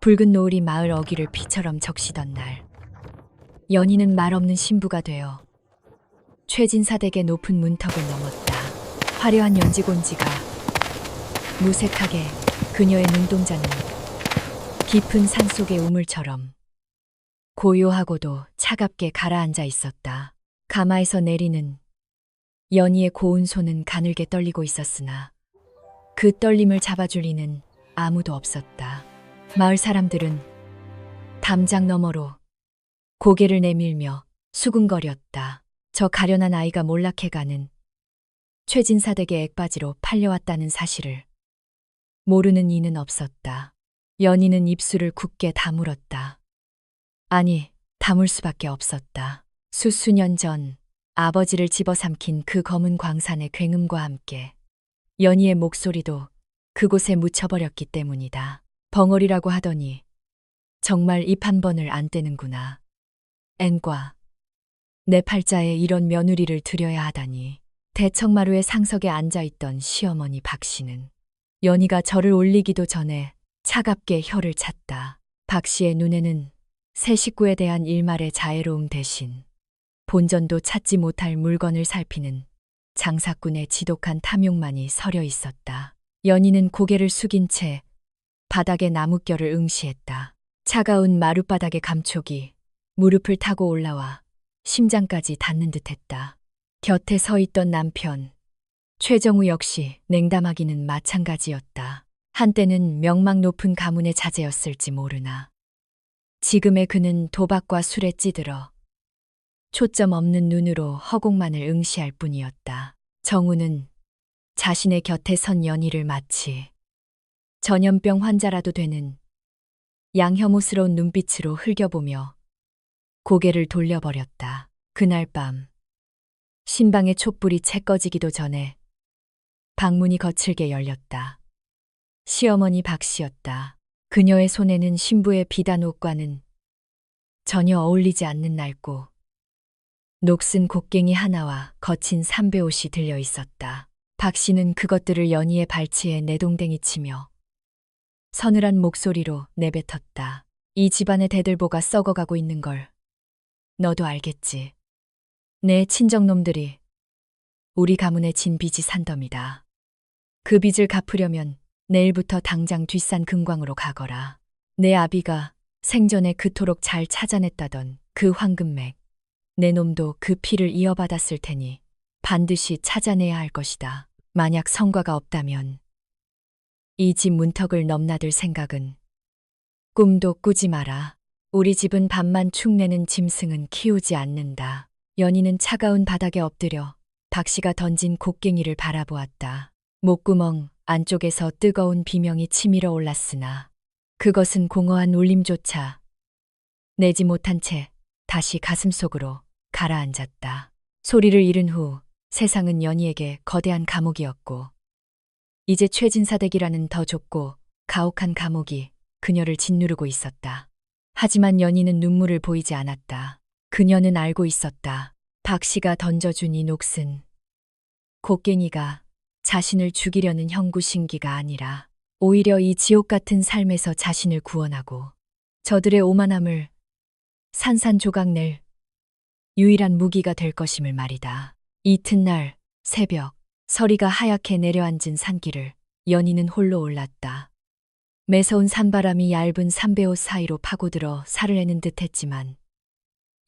붉은 노을이 마을 어귀를 피처럼 적시던 날, 연희는 말없는 신부가 되어 최진사댁의 높은 문턱을 넘었다. 화려한 연지곤지가 무색하게 그녀의 눈동자는 깊은 산속의 우물처럼 고요하고도 차갑게 가라앉아 있었다. 가마에서 내리는 연희의 고운 손은 가늘게 떨리고 있었으나 그 떨림을 잡아줄 이는 아무도 없었다. 마을 사람들은 담장 너머로 고개를 내밀며 수군거렸다. 저 가련한 아이가 몰락해가는 최진사댁의 액바지로 팔려왔다는 사실을 모르는 이는 없었다. 연희는 입술을 굳게 다물었다. 아니, 다물 수밖에 없었다. 수수년 전 아버지를 집어삼킨 그 검은 광산의 굉음과 함께 연희의 목소리도 그곳에 묻혀버렸기 때문이다. 벙어리라고 하더니 정말 입 한 번을 안 떼는구나. 앵과 내 팔자에 이런 며느리를 들여야 하다니. 대청마루의 상석에 앉아있던 시어머니 박 씨는 연희가 절을 올리기도 전에 차갑게 혀를 찼다. 박 씨의 눈에는 새 식구에 대한 일말의 자애로움 대신 본전도 찾지 못할 물건을 살피는 장사꾼의 지독한 탐욕만이 서려 있었다. 연희는 고개를 숙인 채 바닥에 나뭇결을 응시했다. 차가운 마룻바닥의 감촉이 무릎을 타고 올라와 심장까지 닿는 듯했다. 곁에 서 있던 남편 최정우 역시 냉담하기는 마찬가지였다. 한때는 명망 높은 가문의 자제였을지 모르나 지금의 그는 도박과 술에 찌들어 초점 없는 눈으로 허공만을 응시할 뿐이었다. 정우는 자신의 곁에 선 연희를 마치 전염병 환자라도 되는 양혐오스러운 눈빛으로 흘겨보며 고개를 돌려버렸다. 그날 밤 신방의 촛불이 채 꺼지기도 전에 방문이 거칠게 열렸다. 시어머니 박 씨였다. 그녀의 손에는 신부의 비단 옷과는 전혀 어울리지 않는 낡고 녹슨 곡괭이 하나와 거친 삼배옷이 들려 있었다. 박 씨는 그것들을 연희의 발치에 내동댕이 치며 서늘한 목소리로 내뱉었다. 이 집안의 대들보가 썩어가고 있는 걸 너도 알겠지. 내 친정놈들이 우리 가문의 진 빚이 산더미다. 그 빚을 갚으려면 내일부터 당장 뒷산 금광으로 가거라. 내 아비가 생전에 그토록 잘 찾아냈다던 그 황금맥, 내 놈도 그 피를 이어받았을 테니 반드시 찾아내야 할 것이다. 만약 성과가 없다면 이 집 문턱을 넘나들 생각은 꿈도 꾸지 마라. 우리 집은 밥만 축내는 짐승은 키우지 않는다. 연희는 차가운 바닥에 엎드려 박 씨가 던진 곡괭이를 바라보았다. 목구멍 안쪽에서 뜨거운 비명이 치밀어 올랐으나 그것은 공허한 울림조차 내지 못한 채 다시 가슴속으로 가라앉았다. 소리를 잃은 후 세상은 연희에게 거대한 감옥이었고 이제 최진사댁이라는 더 좁고 가혹한 감옥이 그녀를 짓누르고 있었다. 하지만 연희는 눈물을 보이지 않았다. 그녀는 알고 있었다. 박 씨가 던져준 이 녹슨 곡괭이가 자신을 죽이려는 형구신기가 아니라 오히려 이 지옥 같은 삶에서 자신을 구원하고 저들의 오만함을 산산조각 낼 유일한 무기가 될 것임을 말이다. 이튿날 새벽 서리가 하얗게 내려앉은 산길을 연희는 홀로 올랐다. 매서운 산바람이 얇은 삼배옷 사이로 파고들어 살을 내는 듯했지만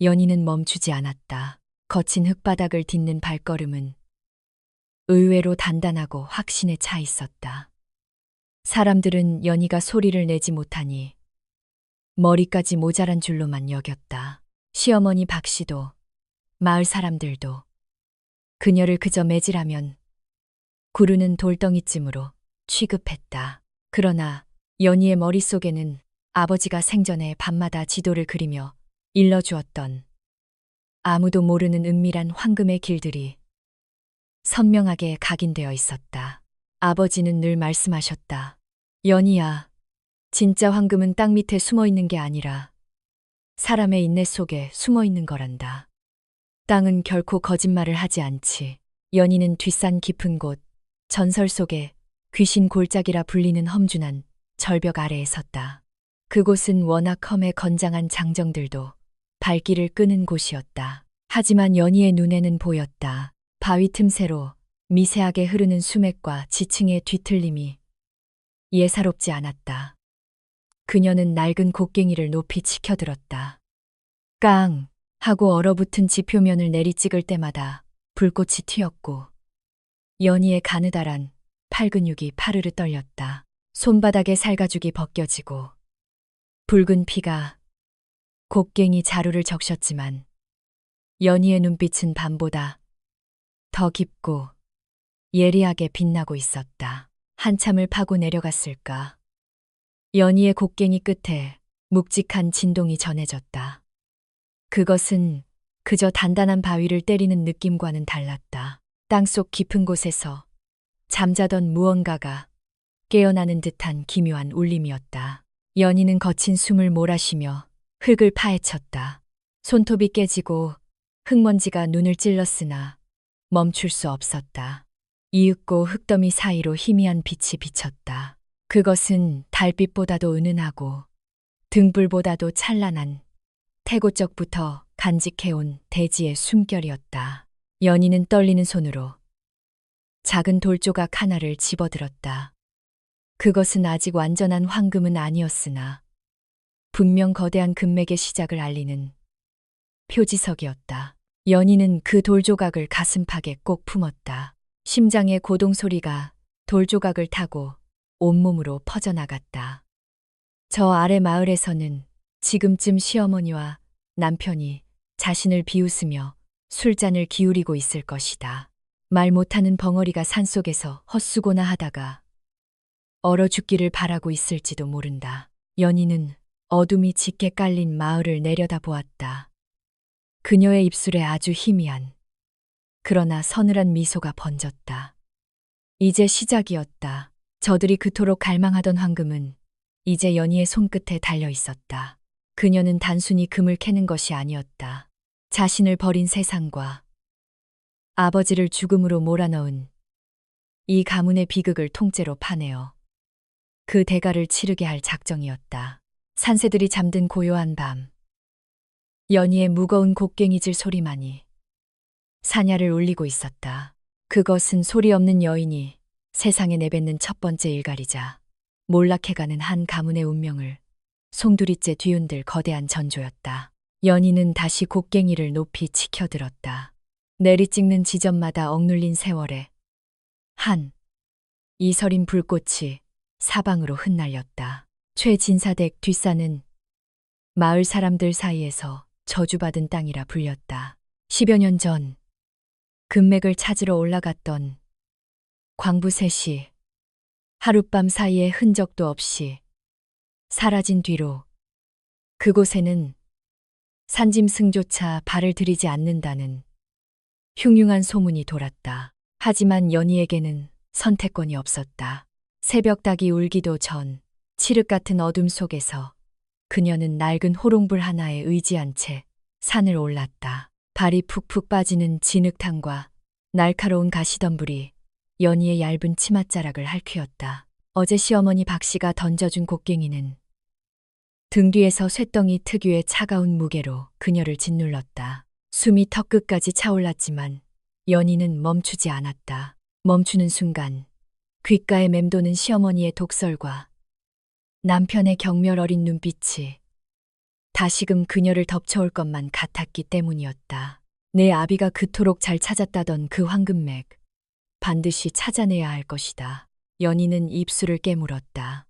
연희는 멈추지 않았다. 거친 흙바닥을 딛는 발걸음은 의외로 단단하고 확신에 차 있었다. 사람들은 연희가 소리를 내지 못하니 머리까지 모자란 줄로만 여겼다. 시어머니 박 씨도 마을 사람들도 그녀를 그저 매질하면 구르는 돌덩이쯤으로 취급했다. 그러나 연희의 머릿속에는 아버지가 생전에 밤마다 지도를 그리며 일러주었던 아무도 모르는 은밀한 황금의 길들이 선명하게 각인되어 있었다. 아버지는 늘 말씀하셨다. 연희야, 진짜 황금은 땅 밑에 숨어 있는 게 아니라 사람의 인내 속에 숨어 있는 거란다. 땅은 결코 거짓말을 하지 않지. 연희는 뒷산 깊은 곳, 전설 속에 귀신 골짜기라 불리는 험준한 절벽 아래에 섰다. 그곳은 워낙 험해 건장한 장정들도 발길을 끄는 곳이었다. 하지만 연희의 눈에는 보였다. 바위 틈새로 미세하게 흐르는 수맥과 지층의 뒤틀림이 예사롭지 않았다. 그녀는 낡은 곡괭이를 높이 치켜들었다. 깡! 하고 얼어붙은 지표면을 내리찍을 때마다 불꽃이 튀었고 연희의 가느다란 팔 근육이 파르르 떨렸다. 손바닥의 살가죽이 벗겨지고 붉은 피가 곡괭이 자루를 적셨지만 연희의 눈빛은 밤보다 더 깊고 예리하게 빛나고 있었다. 한참을 파고 내려갔을까. 연희의 곡괭이 끝에 묵직한 진동이 전해졌다. 그것은 그저 단단한 바위를 때리는 느낌과는 달랐다. 땅속 깊은 곳에서 잠자던 무언가가 깨어나는 듯한 기묘한 울림이었다. 연희는 거친 숨을 몰아쉬며 흙을 파헤쳤다. 손톱이 깨지고 흙먼지가 눈을 찔렀으나 멈출 수 없었다. 이윽고 흙더미 사이로 희미한 빛이 비쳤다. 그것은 달빛보다도 은은하고 등불보다도 찬란한 태고적부터 간직해온 대지의 숨결이었다. 연희는 떨리는 손으로 작은 돌조각 하나를 집어들었다. 그것은 아직 완전한 황금은 아니었으나 분명 거대한 금맥의 시작을 알리는 표지석이었다. 연희는 그 돌조각을 가슴팍에 꼭 품었다. 심장의 고동 소리가 돌조각을 타고 온몸으로 퍼져나갔다. 저 아래 마을에서는 지금쯤 시어머니와 남편이 자신을 비웃으며 술잔을 기울이고 있을 것이다. 말 못하는 벙어리가 산속에서 헛수고나 하다가 얼어 죽기를 바라고 있을지도 모른다. 연희는 어둠이 짙게 깔린 마을을 내려다보았다. 그녀의 입술에 아주 희미한 그러나 서늘한 미소가 번졌다. 이제 시작이었다. 저들이 그토록 갈망하던 황금은 이제 연희의 손끝에 달려 있었다. 그녀는 단순히 금을 캐는 것이 아니었다. 자신을 버린 세상과 아버지를 죽음으로 몰아넣은 이 가문의 비극을 통째로 파내어 그 대가를 치르게 할 작정이었다. 산새들이 잠든 고요한 밤, 연희의 무거운 곡괭이질 소리만이 사냐를 울리고 있었다. 그것은 소리 없는 여인이 세상에 내뱉는 첫 번째 일갈이자 몰락해가는 한 가문의 운명을 송두리째 뒤흔들 거대한 전조였다. 연희는 다시 곡괭이를 높이 치켜들었다. 내리찍는 지점마다 억눌린 세월에 한 이서린 불꽃이 사방으로 흩날렸다. 최진사댁 뒷산은 마을 사람들 사이에서 저주받은 땅이라 불렸다. 10여 년 전 금맥을 찾으러 올라갔던 광부 셋이 하룻밤 사이에 흔적도 없이 사라진 뒤로 그곳에는 산짐승조차 발을 들이지 않는다는 흉흉한 소문이 돌았다. 하지만 연희에게는 선택권이 없었다. 새벽 닭이 울기도 전 칠흑 같은 어둠 속에서 그녀는 낡은 호롱불 하나에 의지한 채 산을 올랐다. 발이 푹푹 빠지는 진흙탕과 날카로운 가시덤불이 연희의 얇은 치맛자락을 핥히었다. 어제 시어머니 박씨가 던져준 곡괭이는 등 뒤에서 쇳덩이 특유의 차가운 무게로 그녀를 짓눌렀다. 숨이 턱끝까지 차올랐지만 연희는 멈추지 않았다. 멈추는 순간 귓가에 맴도는 시어머니의 독설과 남편의 경멸 어린 눈빛이 다시금 그녀를 덮쳐올 것만 같았기 때문이었다. 내 아비가 그토록 잘 찾았다던 그 황금맥, 반드시 찾아내야 할 것이다. 연희는 입술을 깨물었다.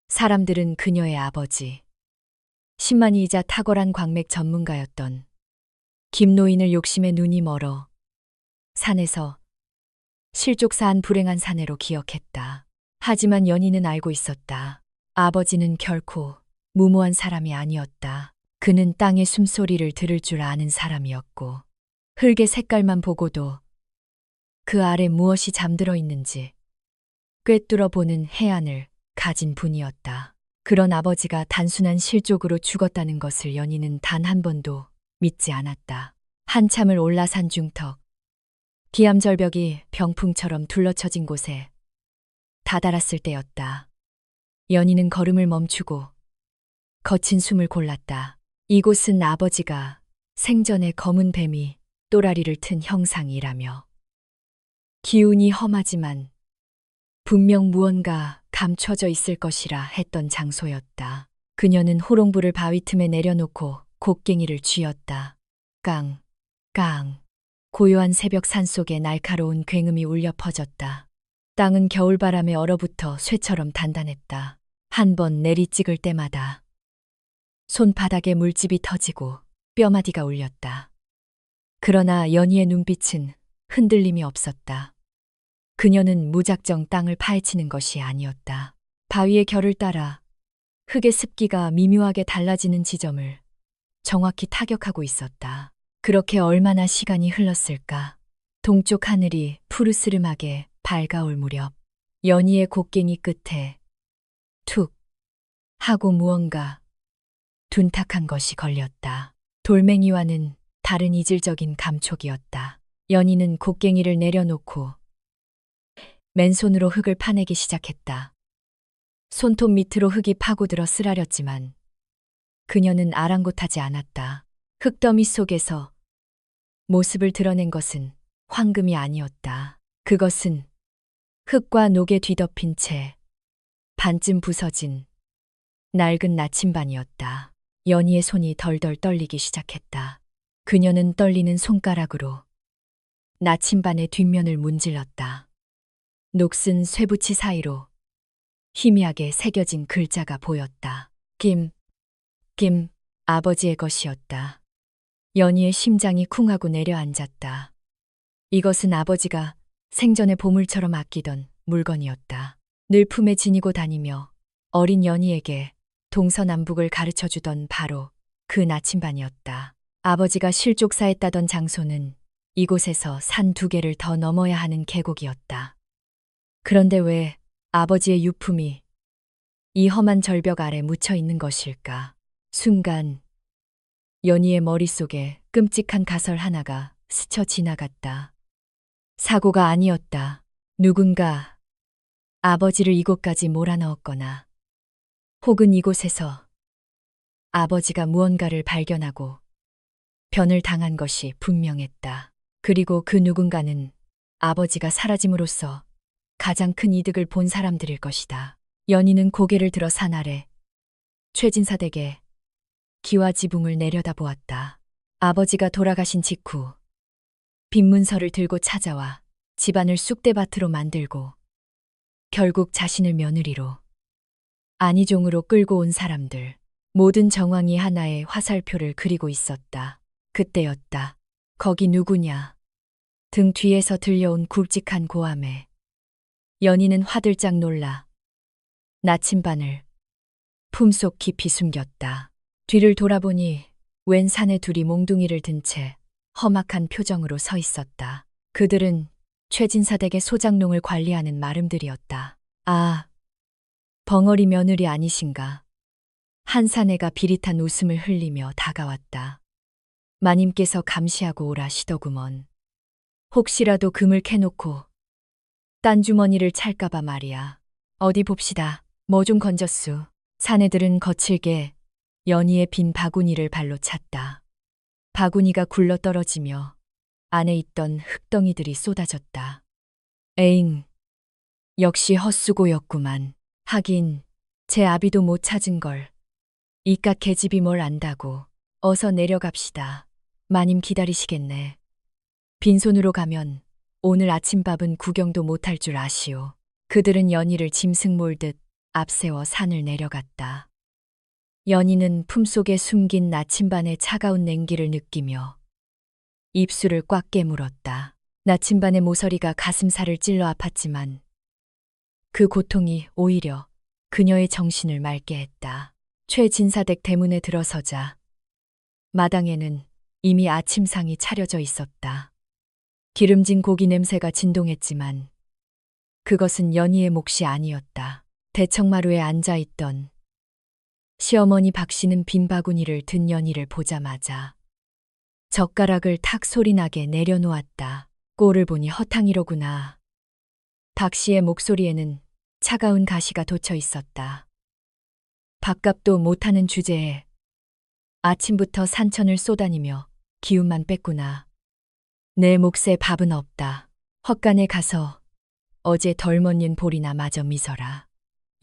사람들은 그녀의 아버지, 신만이이자 탁월한 광맥 전문가였던 김노인을 욕심에 눈이 멀어 산에서 실족사한 불행한 사내로 기억했다. 하지만 연희는 알고 있었다. 아버지는 결코 무모한 사람이 아니었다. 그는 땅의 숨소리를 들을 줄 아는 사람이었고 흙의 색깔만 보고도 그 아래 무엇이 잠들어 있는지 꿰뚫어 보는 해안을 가진 분이었다. 그런 아버지가 단순한 실족으로 죽었다는 것을 연희는 단 한 번도 믿지 않았다. 한참을 올라 산중턱, 기암절벽이 병풍처럼 둘러쳐진 곳에 다다랐을 때였다. 연희는 걸음을 멈추고 거친 숨을 골랐다. 이곳은 아버지가 생전에 검은 뱀이 또라리를 튼 형상이라며. 기운이 험하지만 분명 무언가 감춰져 있을 것이라 했던 장소였다. 그녀는 호롱불을 바위 틈에 내려놓고 곡괭이를 쥐었다. 깡, 깡. 고요한 새벽 산속에 날카로운 굉음이 울려 퍼졌다. 땅은 겨울바람에 얼어붙어 쇠처럼 단단했다. 한 번 내리찍을 때마다 손바닥에 물집이 터지고 뼈마디가 울렸다. 그러나 연희의 눈빛은 흔들림이 없었다. 그녀는 무작정 땅을 파헤치는 것이 아니었다. 바위의 결을 따라 흙의 습기가 미묘하게 달라지는 지점을 정확히 타격하고 있었다. 그렇게 얼마나 시간이 흘렀을까? 동쪽 하늘이 푸르스름하게 밝아올 무렵 연희의 곡괭이 끝에 툭 하고 무언가 둔탁한 것이 걸렸다. 돌멩이와는 다른 이질적인 감촉이었다. 연희는 곡괭이를 내려놓고 맨손으로 흙을 파내기 시작했다. 손톱 밑으로 흙이 파고들어 쓰라렸지만 그녀는 아랑곳하지 않았다. 흙더미 속에서 모습을 드러낸 것은 황금이 아니었다. 그것은 흙과 녹에 뒤덮인 채 반쯤 부서진 낡은 나침반이었다. 연희의 손이 덜덜 떨리기 시작했다. 그녀는 떨리는 손가락으로 나침반의 뒷면을 문질렀다. 녹슨 쇠붙이 사이로 희미하게 새겨진 글자가 보였다. 김, 아버지의 것이었다. 연희의 심장이 쿵하고 내려앉았다. 이것은 아버지가 생전에 보물처럼 아끼던 물건이었다. 늘 품에 지니고 다니며 어린 연희에게 동서남북을 가르쳐주던 바로 그 나침반이었다. 아버지가 실족사했다던 장소는 이곳에서 산 2개를 더 넘어야 하는 계곡이었다. 그런데 왜 아버지의 유품이 이 험한 절벽 아래 묻혀 있는 것일까? 순간 연희의 머릿속에 끔찍한 가설 하나가 스쳐 지나갔다. 사고가 아니었다. 누군가 아버지를 이곳까지 몰아넣었거나 혹은 이곳에서 아버지가 무언가를 발견하고 변을 당한 것이 분명했다. 그리고 그 누군가는 아버지가 사라짐으로써 가장 큰 이득을 본 사람들일 것이다. 연희는 고개를 들어 산 아래 최진사 댁의 기와 지붕을 내려다보았다. 아버지가 돌아가신 직후 빈 문서를 들고 찾아와 집안을 쑥대밭으로 만들고 결국 자신을 며느리로 안희종으로 끌고 온 사람들, 모든 정황이 하나의 화살표를 그리고 있었다. 그때였다. 거기 누구냐? 등 뒤에서 들려온 굵직한 고함에 연희는 화들짝 놀라 나침반을 품속 깊이 숨겼다. 뒤를 돌아보니 웬 사내 둘이 몽둥이를 든 채 험악한 표정으로 서 있었다. 그들은 최진사 댁의 소장농을 관리하는 마름들이었다. 아, 벙어리 며느리 아니신가? 한 사내가 비릿한 웃음을 흘리며 다가왔다. 마님께서 감시하고 오라시더구먼. 혹시라도 금을 캐놓고 딴 주머니를 찰까봐 말이야. 어디 봅시다. 뭐 좀 건졌수. 사내들은 거칠게 연희의 빈 바구니를 발로 찼다. 바구니가 굴러 떨어지며 안에 있던 흙덩이들이 쏟아졌다. 에잉, 역시 헛수고였구만. 하긴 제 아비도 못 찾은 걸 이깟 계집이 뭘 안다고. 어서 내려갑시다. 마님 기다리시겠네. 빈손으로 가면 오늘 아침밥은 구경도 못할 줄 아시오. 그들은 연희를 짐승 몰듯 앞세워 산을 내려갔다. 연희는 품속에 숨긴 나침반의 차가운 냉기를 느끼며 입술을 꽉 깨물었다. 나침반의 모서리가 가슴살을 찔러 아팠지만 그 고통이 오히려 그녀의 정신을 맑게 했다. 최진사댁 대문에 들어서자 마당에는 이미 아침상이 차려져 있었다. 기름진 고기 냄새가 진동했지만 그것은 연희의 몫이 아니었다. 대청마루에 앉아있던 시어머니 박씨는 빈 바구니를 든 연희를 보자마자 젓가락을 탁 소리나게 내려놓았다. 꼴을 보니 허탕이로구나. 박씨의 목소리에는 차가운 가시가 돋쳐 있었다. 밥값도 못하는 주제에 아침부터 산천을 쏘다니며 기운만 뺐구나. 내 몫에 밥은 없다. 헛간에 가서 어제 덜 먹는 볼이나 마저 미서라.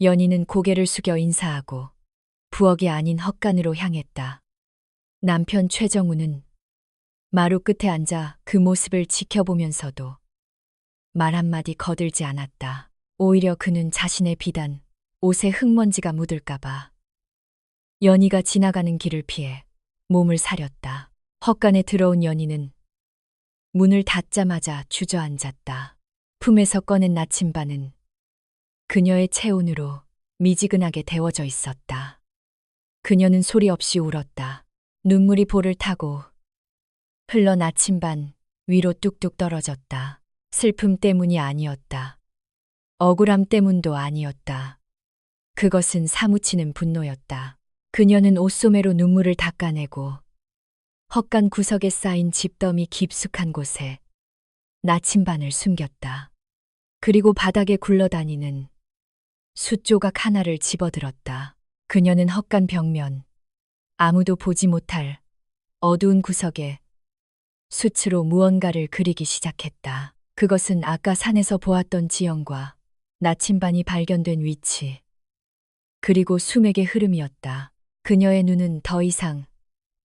연희는 고개를 숙여 인사하고 부엌이 아닌 헛간으로 향했다. 남편 최정우는 마루 끝에 앉아 그 모습을 지켜보면서도 말 한마디 거들지 않았다. 오히려 그는 자신의 비단, 옷에 흙먼지가 묻을까봐 연희가 지나가는 길을 피해 몸을 사렸다. 헛간에 들어온 연희는 문을 닫자마자 주저앉았다. 품에서 꺼낸 나침반은 그녀의 체온으로 미지근하게 데워져 있었다. 그녀는 소리 없이 울었다. 눈물이 볼을 타고 흘러 나침반 위로 뚝뚝 떨어졌다. 슬픔 때문이 아니었다. 억울함 때문도 아니었다. 그것은 사무치는 분노였다. 그녀는 옷소매로 눈물을 닦아내고 헛간 구석에 쌓인 집더미 깊숙한 곳에 나침반을 숨겼다. 그리고 바닥에 굴러다니는 숯 조각 하나를 집어들었다. 그녀는 헛간 벽면, 아무도 보지 못할 어두운 구석에 숯으로 무언가를 그리기 시작했다. 그것은 아까 산에서 보았던 지형과 나침반이 발견된 위치, 그리고 수맥의 흐름이었다. 그녀의 눈은 더 이상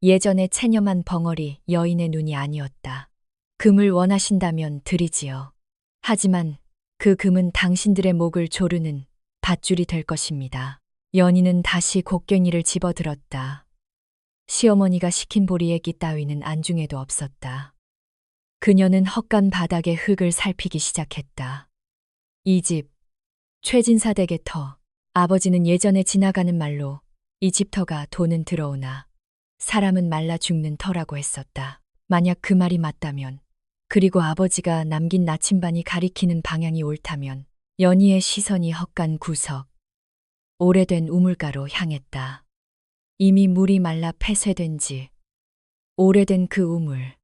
예전의 체념한 벙어리 여인의 눈이 아니었다. 금을 원하신다면 드리지요. 하지만 그 금은 당신들의 목을 조르는 밧줄이 될 것입니다. 연희는 다시 곡괭이를 집어들었다. 시어머니가 시킨 보리애기 따위는 안중에도 없었다. 그녀는 헛간 바닥의 흙을 살피기 시작했다. 이 집, 최진사 댁의 터. 아버지는 예전에 지나가는 말로 이 집 터가 돈은 들어오나 사람은 말라 죽는 터라고 했었다. 만약 그 말이 맞다면, 그리고 아버지가 남긴 나침반이 가리키는 방향이 옳다면 연희의 시선이 헛간 구석, 오래된 우물가로 향했다. 이미 물이 말라 폐쇄된 지 오래된 그 우물.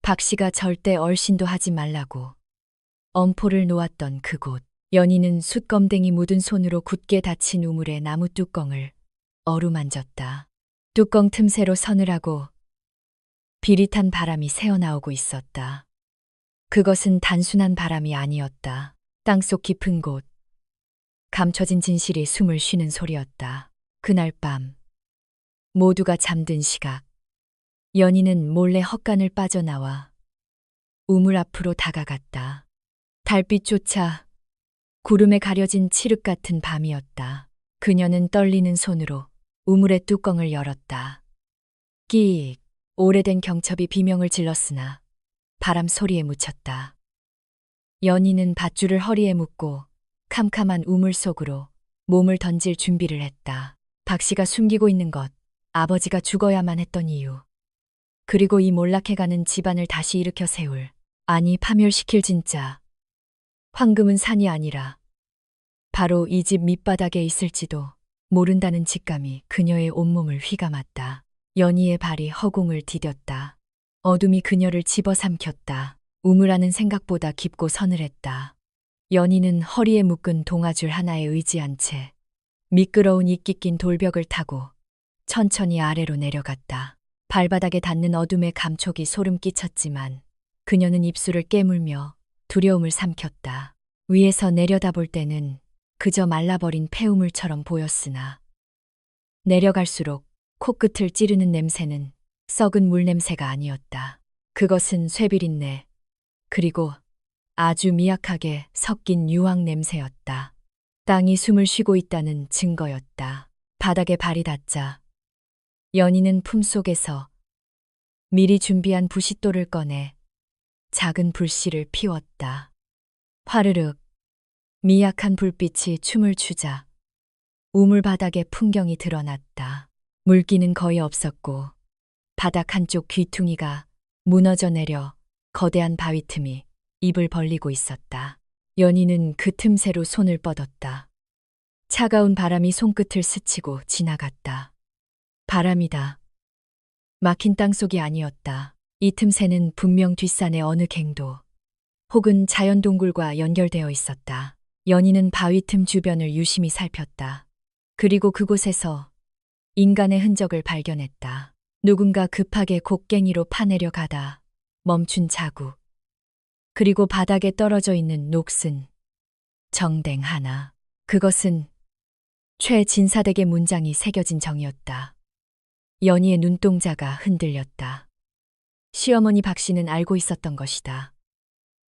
박 씨가 절대 얼씬도 하지 말라고 엄포를 놓았던 그곳. 연희는 숯검댕이 묻은 손으로 굳게 닫힌 우물의 나무 뚜껑을 어루만졌다. 뚜껑 틈새로 서늘하고 비릿한 바람이 새어나오고 있었다. 그것은 단순한 바람이 아니었다. 땅속 깊은 곳, 감춰진 진실이 숨을 쉬는 소리였다. 그날 밤, 모두가 잠든 시각, 연희는 몰래 헛간을 빠져나와 우물 앞으로 다가갔다. 달빛조차 구름에 가려진 칠흑 같은 밤이었다. 그녀는 떨리는 손으로 우물의 뚜껑을 열었다. 끼익, 오래된 경첩이 비명을 질렀으나 바람 소리에 묻혔다. 연희는 밧줄을 허리에 묶고 캄캄한 우물 속으로 몸을 던질 준비를 했다. 박 씨가 숨기고 있는 것, 아버지가 죽어야만 했던 이유, 그리고 이 몰락해가는 집안을 다시 일으켜 세울, 아니 파멸시킬 진짜 황금은 산이 아니라 바로 이 집 밑바닥에 있을지도 모른다는 직감이 그녀의 온몸을 휘감았다. 연희의 발이 허공을 디뎠다. 어둠이 그녀를 집어삼켰다. 우물 안은 생각보다 깊고 서늘했다. 연희는 허리에 묶은 동아줄 하나에 의지한 채 미끄러운 이끼 낀 돌벽을 타고 천천히 아래로 내려갔다. 발바닥에 닿는 어둠의 감촉이 소름 끼쳤지만 그녀는 입술을 깨물며 두려움을 삼켰다. 위에서 내려다볼 때는 그저 말라버린 폐우물처럼 보였으나 내려갈수록 코끝을 찌르는 냄새는 썩은 물 냄새가 아니었다. 그것은 쇠비린내, 그리고 아주 미약하게 섞인 유황 냄새였다. 땅이 숨을 쉬고 있다는 증거였다. 바닥에 발이 닿자 연희는 품속에서 미리 준비한 부싯돌을 꺼내 작은 불씨를 피웠다. 화르륵, 미약한 불빛이 춤을 추자 우물 바닥에 풍경이 드러났다. 물기는 거의 없었고 바닥 한쪽 귀퉁이가 무너져 내려 거대한 바위 틈이 입을 벌리고 있었다. 연희는 그 틈새로 손을 뻗었다. 차가운 바람이 손끝을 스치고 지나갔다. 바람이다. 막힌 땅속이 아니었다. 이 틈새는 분명 뒷산의 어느 갱도 혹은 자연동굴과 연결되어 있었다. 연희는 바위 틈 주변을 유심히 살폈다. 그리고 그곳에서 인간의 흔적을 발견했다. 누군가 급하게 곡괭이로 파내려 가다 멈춘 자국. 그리고 바닥에 떨어져 있는 녹슨 정댕 하나. 그것은 최진사댁의 문장이 새겨진 정이었다. 연희의 눈동자가 흔들렸다. 시어머니 박 씨는 알고 있었던 것이다.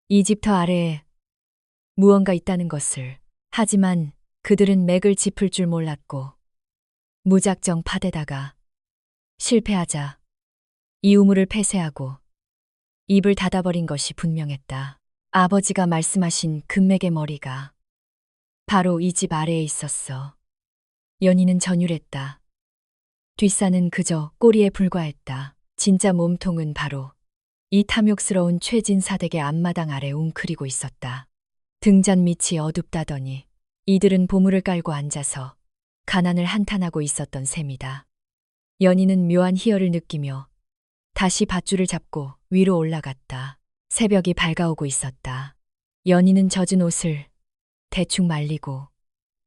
이 집터 아래에 무언가 있다는 것을. 하지만 그들은 맥을 짚을 줄 몰랐고 무작정 파대다가 실패하자 이 우물을 폐쇄하고 입을 닫아버린 것이 분명했다. 아버지가 말씀하신 금맥의 머리가 바로 이 집 아래에 있었어. 연희는 전율했다. 뒷산은 그저 꼬리에 불과했다. 진짜 몸통은 바로 이 탐욕스러운 최진사댁의 앞마당 아래 웅크리고 있었다. 등잔 밑이 어둡다더니 이들은 보물을 깔고 앉아서 가난을 한탄하고 있었던 셈이다. 연희는 묘한 희열을 느끼며 다시 밧줄을 잡고 위로 올라갔다. 새벽이 밝아오고 있었다. 연희는 젖은 옷을 대충 말리고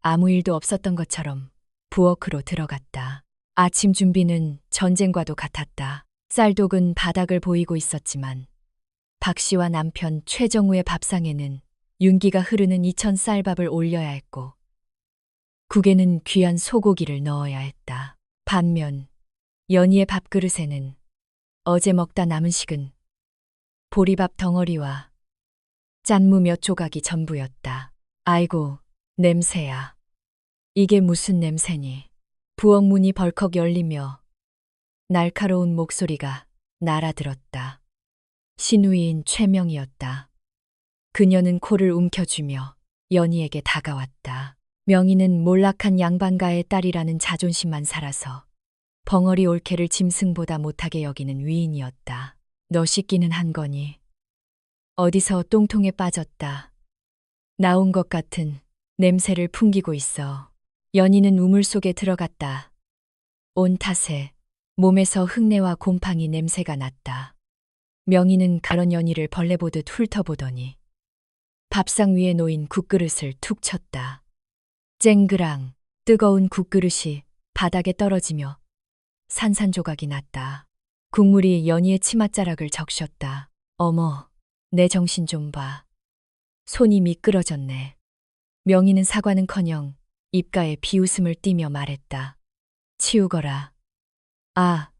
아무 일도 없었던 것처럼 부엌으로 들어갔다. 아침 준비는 전쟁과도 같았다. 쌀독은 바닥을 보이고 있었지만 박 씨와 남편 최정우의 밥상에는 윤기가 흐르는 이천 쌀밥을 올려야 했고 국에는 귀한 소고기를 넣어야 했다. 반면 연희의 밥그릇에는 어제 먹다 남은 식은 보리밥 덩어리와 짠무 몇 조각이 전부였다. 아이고, 냄새야. 이게 무슨 냄새니? 부엌 문이 벌컥 열리며 날카로운 목소리가 날아들었다. 시누이인 최명이었다. 그녀는 코를 움켜쥐며 연희에게 다가왔다. 명희는 몰락한 양반가의 딸이라는 자존심만 살아서 벙어리 올케를 짐승보다 못하게 여기는 위인이었다. 너 씻기는 한 거니? 어디서 똥통에 빠졌다. 나온 것 같은 냄새를 풍기고 있어. 연희는 우물 속에 들어갔다. 온 탓에 몸에서 흙내와 곰팡이 냄새가 났다. 명희는 그런 연희를 벌레 보듯 훑어보더니 밥상 위에 놓인 국그릇을 툭 쳤다. 쨍그랑 뜨거운 국그릇이 바닥에 떨어지며 산산조각이 났다. 국물이 연희의 치맛자락을 적셨다. 어머, 내 정신 좀 봐. 손이 미끄러졌네. 명희는 사과는커녕 입가에 비웃음을 띠며 말했다. 치우거라. 아,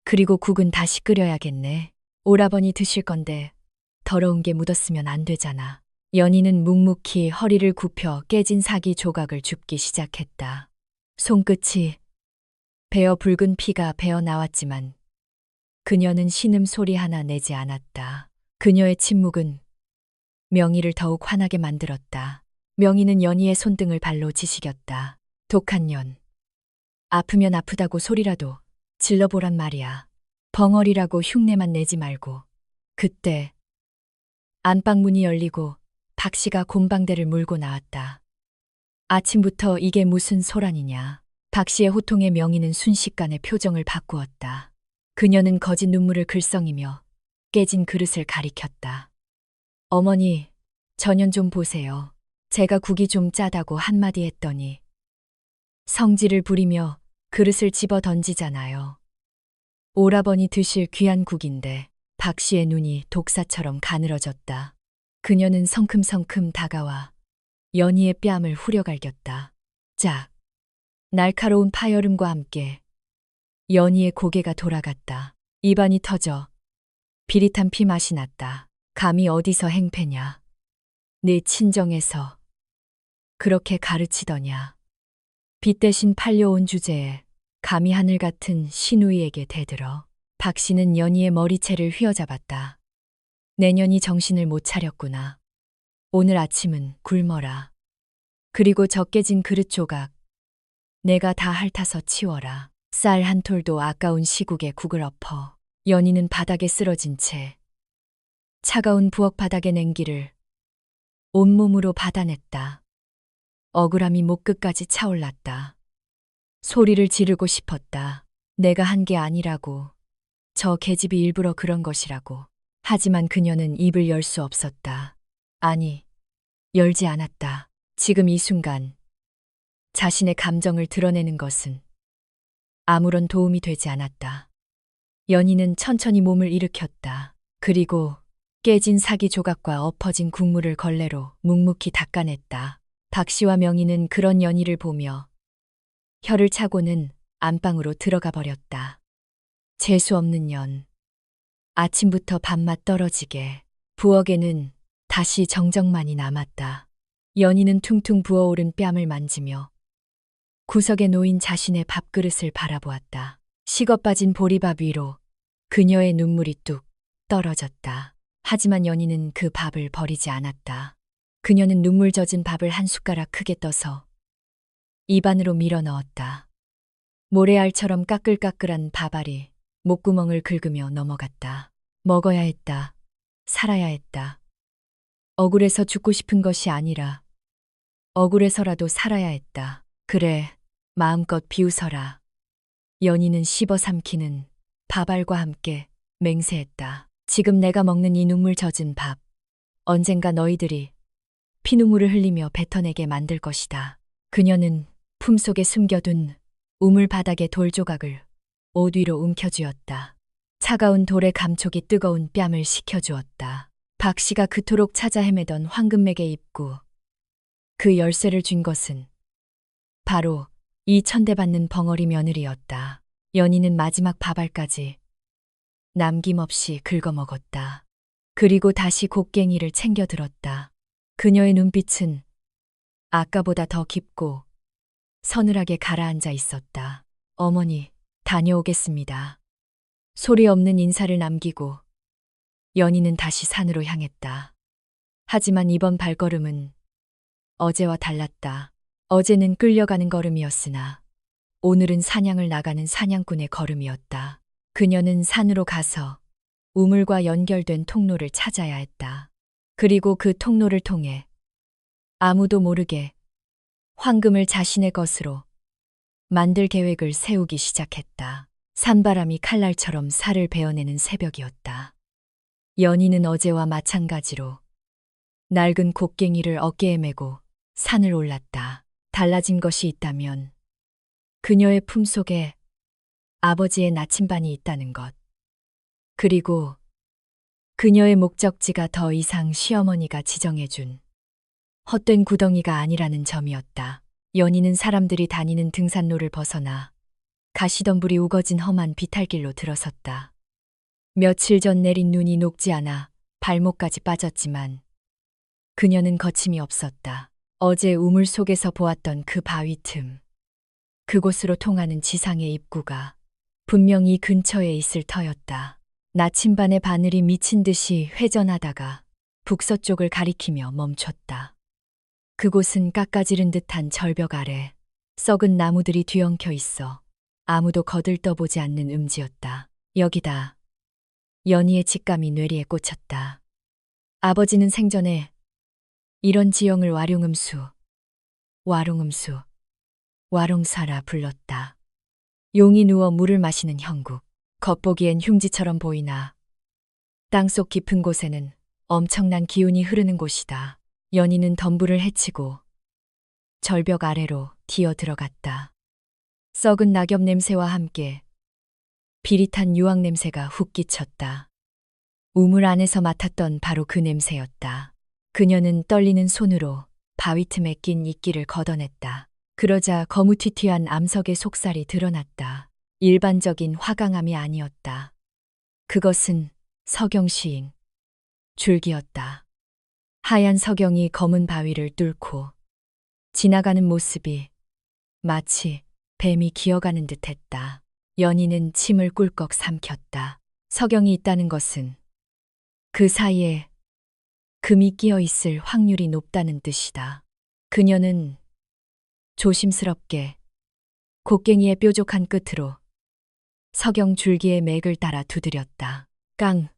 그리고 국은 다시 끓여야겠네. 오라버니 드실 건데 더러운 게 묻었으면 안 되잖아. 연희는 묵묵히 허리를 굽혀 깨진 사기 조각을 줍기 시작했다. 손끝이 베어 붉은 피가 배어 나왔지만 그녀는 신음소리 하나 내지 않았다. 그녀의 침묵은 명희를 더욱 화나게 만들었다. 명희는 연희의 손등을 발로 지시겼다. 독한 년. 아프면 아프다고 소리라도 질러보란 말이야. 벙어리라고 흉내만 내지 말고. 그때 안방 문이 열리고 박 씨가 곰방대를 물고 나왔다. 아침부터 이게 무슨 소란이냐. 박 씨의 호통에 명희는 순식간에 표정을 바꾸었다. 그녀는 거짓 눈물을 글썽이며 깨진 그릇을 가리켰다. 어머니, 전연 좀 보세요. 제가 국이 좀 짜다고 한마디 했더니 성질을 부리며 그릇을 집어 던지잖아요. 오라버니 드실 귀한 국인데. 박 씨의 눈이 독사처럼 가늘어졌다. 그녀는 성큼성큼 다가와 연희의 뺨을 후려갈겼다. 짝! 날카로운 파열음과 함께 연희의 고개가 돌아갔다. 입안이 터져 비릿한 피 맛이 났다. 감히 어디서 행패냐. 네 친정에서 그렇게 가르치더냐. 빚 대신 팔려온 주제에 감히 하늘 같은 시누이에게 대들어. 박 씨는 연희의 머리채를 휘어잡았다. 내년이 정신을 못 차렸구나. 오늘 아침은 굶어라. 그리고 저 깨진 그릇 조각 내가 다 핥아서 치워라. 쌀 한 톨도 아까운 시국에 국을 엎어. 연희는 바닥에 쓰러진 채 차가운 부엌 바닥의 냉기를 온몸으로 받아냈다. 억울함이 목끝까지 차올랐다. 소리를 지르고 싶었다. 내가 한 게 아니라고. 저 계집이 일부러 그런 것이라고. 하지만 그녀는 입을 열 수 없었다. 아니, 열지 않았다. 지금 이 순간 자신의 감정을 드러내는 것은 아무런 도움이 되지 않았다. 연희는 천천히 몸을 일으켰다. 그리고 깨진 사기 조각과 엎어진 국물을 걸레로 묵묵히 닦아냈다. 박씨와 명희는 그런 연희를 보며 혀를 차고는 안방으로 들어가 버렸다. 재수 없는 년. 아침부터 밥맛 떨어지게 부엌에는 다시 정적만이 남았다. 연희는 퉁퉁 부어오른 뺨을 만지며 구석에 놓인 자신의 밥그릇을 바라보았다. 식어 빠진 보리밥 위로 그녀의 눈물이 뚝 떨어졌다. 하지만 연희는 그 밥을 버리지 않았다. 그녀는 눈물 젖은 밥을 한 숟가락 크게 떠서 입 안으로 밀어 넣었다. 모래알처럼 까끌까끌한 밥알이 목구멍을 긁으며 넘어갔다. 먹어야 했다. 살아야 했다. 억울해서 죽고 싶은 것이 아니라 억울해서라도 살아야 했다. 그래, 마음껏 비웃어라. 연희는 씹어삼키는 밥알과 함께 맹세했다. 지금 내가 먹는 이 눈물 젖은 밥, 언젠가 너희들이 피눈물을 흘리며 뱉어내게 만들 것이다. 그녀는 품속에 숨겨둔 우물 바닥의 돌조각을 옷 위로 움켜쥐었다. 차가운 돌의 감촉이 뜨거운 뺨을 식혀주었다. 박씨가 그토록 찾아 헤매던 황금맥의 입구, 그 열쇠를 준 것은 바로 이 천대받는 벙어리 며느리였다. 연희는 마지막 밥알까지 남김없이 긁어먹었다. 그리고 다시 곡괭이를 챙겨 들었다. 그녀의 눈빛은 아까보다 더 깊고 서늘하게 가라앉아 있었다. 어머니, 다녀오겠습니다. 소리 없는 인사를 남기고 연희는 다시 산으로 향했다. 하지만 이번 발걸음은 어제와 달랐다. 어제는 끌려가는 걸음이었으나 오늘은 사냥을 나가는 사냥꾼의 걸음이었다. 그녀는 산으로 가서 우물과 연결된 통로를 찾아야 했다. 그리고 그 통로를 통해 아무도 모르게 황금을 자신의 것으로 만들 계획을 세우기 시작했다. 산바람이 칼날처럼 살을 베어내는 새벽이었다. 연희는 어제와 마찬가지로 낡은 곡괭이를 어깨에 메고 산을 올랐다. 달라진 것이 있다면 그녀의 품속에 아버지의 나침반이 있다는 것. 그리고 그녀의 목적지가 더 이상 시어머니가 지정해준 헛된 구덩이가 아니라는 점이었다. 연희는 사람들이 다니는 등산로를 벗어나 가시덤불이 우거진 험한 비탈길로 들어섰다. 며칠 전 내린 눈이 녹지 않아 발목까지 빠졌지만 그녀는 거침이 없었다. 어제 우물 속에서 보았던 그 바위 틈, 그곳으로 통하는 지상의 입구가 분명히 근처에 있을 터였다. 나침반의 바늘이 미친 듯이 회전하다가 북서쪽을 가리키며 멈췄다. 그곳은 깎아지른 듯한 절벽 아래 썩은 나무들이 뒤엉켜 있어 아무도 거들떠보지 않는 음지였다. 여기다. 연희의 직감이 뇌리에 꽂혔다. 아버지는 생전에 이런 지형을 와룡음수, 와룡사라 불렀다. 용이 누워 물을 마시는 형국. 겉보기엔 흉지처럼 보이나 땅속 깊은 곳에는 엄청난 기운이 흐르는 곳이다. 연희는 덤불을 헤치고 절벽 아래로 기어 들어갔다. 썩은 낙엽 냄새와 함께 비릿한 유황 냄새가 훅 끼쳤다. 우물 안에서 맡았던 바로 그 냄새였다. 그녀는 떨리는 손으로 바위 틈에 낀 이끼를 걷어냈다. 그러자 거무튀튀한 암석의 속살이 드러났다. 일반적인 화강암이 아니었다. 그것은 석영시인, 줄기였다. 하얀 석영이 검은 바위를 뚫고 지나가는 모습이 마치 뱀이 기어가는 듯했다. 연희는 침을 꿀꺽 삼켰다. 석영이 있다는 것은 그 사이에 금이 끼어 있을 확률이 높다는 뜻이다. 그녀는 조심스럽게 곡괭이의 뾰족한 끝으로 석영 줄기의 맥을 따라 두드렸다. 깡,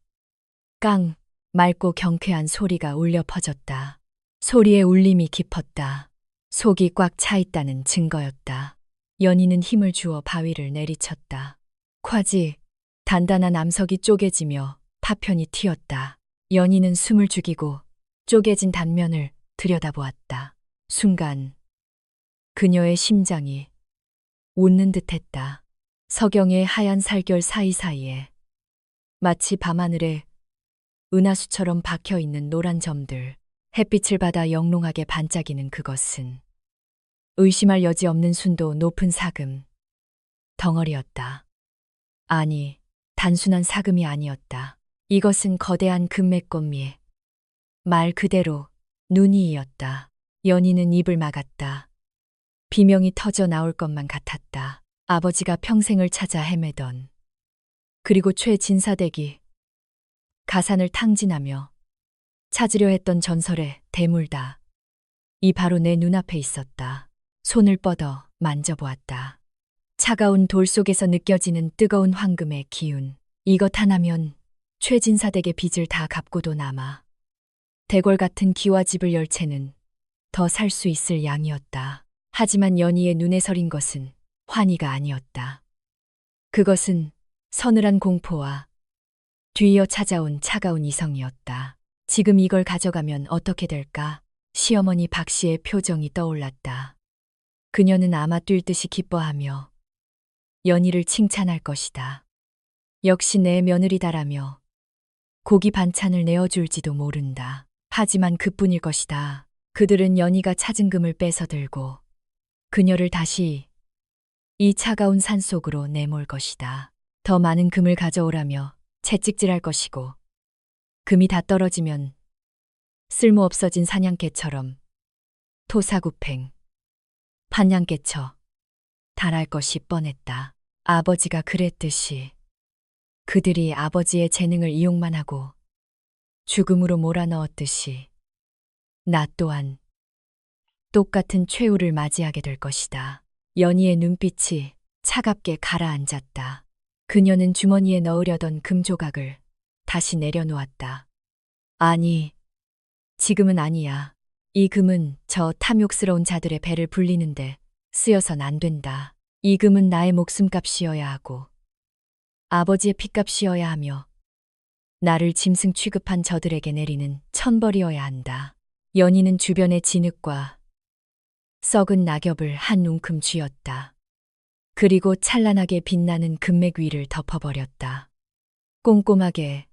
깡, 맑고 경쾌한 소리가 울려 퍼졌다. 소리의 울림이 깊었다. 속이 꽉 차 있다는 증거였다. 연희는 힘을 주어 바위를 내리쳤다. 콰지, 단단한 암석이 쪼개지며 파편이 튀었다. 연희는 숨을 죽이고 쪼개진 단면을 들여다보았다. 순간 그녀의 심장이 웃는 듯했다. 석영의 하얀 살결 사이사이에 마치 밤하늘에 은하수처럼 박혀 있는 노란 점들, 햇빛을 받아 영롱하게 반짝이는 그것은 의심할 여지 없는 순도 높은 사금 덩어리였다. 아니, 단순한 사금이 아니었다. 이것은 거대한 금맥꽃미, 말 그대로 눈이었다. 연희는 입을 막았다. 비명이 터져 나올 것만 같았다. 아버지가 평생을 찾아 헤매던, 그리고 최진사댁이 가산을 탕진하며 찾으려 했던 전설의 대물다. 이 바로 내 눈앞에 있었다. 손을 뻗어 만져보았다. 차가운 돌 속에서 느껴지는 뜨거운 황금의 기운. 이것 하나면 최진사댁의 빚을 다 갚고도 남아 대궐 같은 기와집을 열 채는 더 살 수 있을 양이었다. 하지만 연희의 눈에 서린 것은 환희가 아니었다. 그것은 서늘한 공포와 뒤이어 찾아온 차가운 이성이었다. 지금 이걸 가져가면 어떻게 될까? 시어머니 박씨의 표정이 떠올랐다. 그녀는 아마 뛸 듯이 기뻐하며 연희를 칭찬할 것이다. 역시 내 며느리다라며 고기 반찬을 내어줄지도 모른다. 하지만 그뿐일 것이다. 그들은 연희가 찾은 금을 뺏어 들고 그녀를 다시 이 차가운 산속으로 내몰 것이다. 더 많은 금을 가져오라며 채찍질할 것이고, 금이 다 떨어지면 쓸모없어진 사냥개처럼 토사구팽, 판냥개쳐 달할 것이 뻔했다. 아버지가 그랬듯이 그들이 아버지의 재능을 이용만 하고 죽음으로 몰아넣었듯이 나 또한 똑같은 최후를 맞이하게 될 것이다. 연희의 눈빛이 차갑게 가라앉았다. 그녀는 주머니에 넣으려던 금조각을 다시 내려놓았다. 아니, 지금은 아니야. 이 금은 저 탐욕스러운 자들의 배를 불리는데 쓰여선 안 된다. 이 금은 나의 목숨값이어야 하고 아버지의 핏값이어야 하며 나를 짐승 취급한 저들에게 내리는 천벌이어야 한다. 연희는 주변의 진흙과 썩은 낙엽을 한 움큼 쥐었다. 그리고 찬란하게 빛나는 금맥 위를 덮어버렸다. 꼼꼼하게,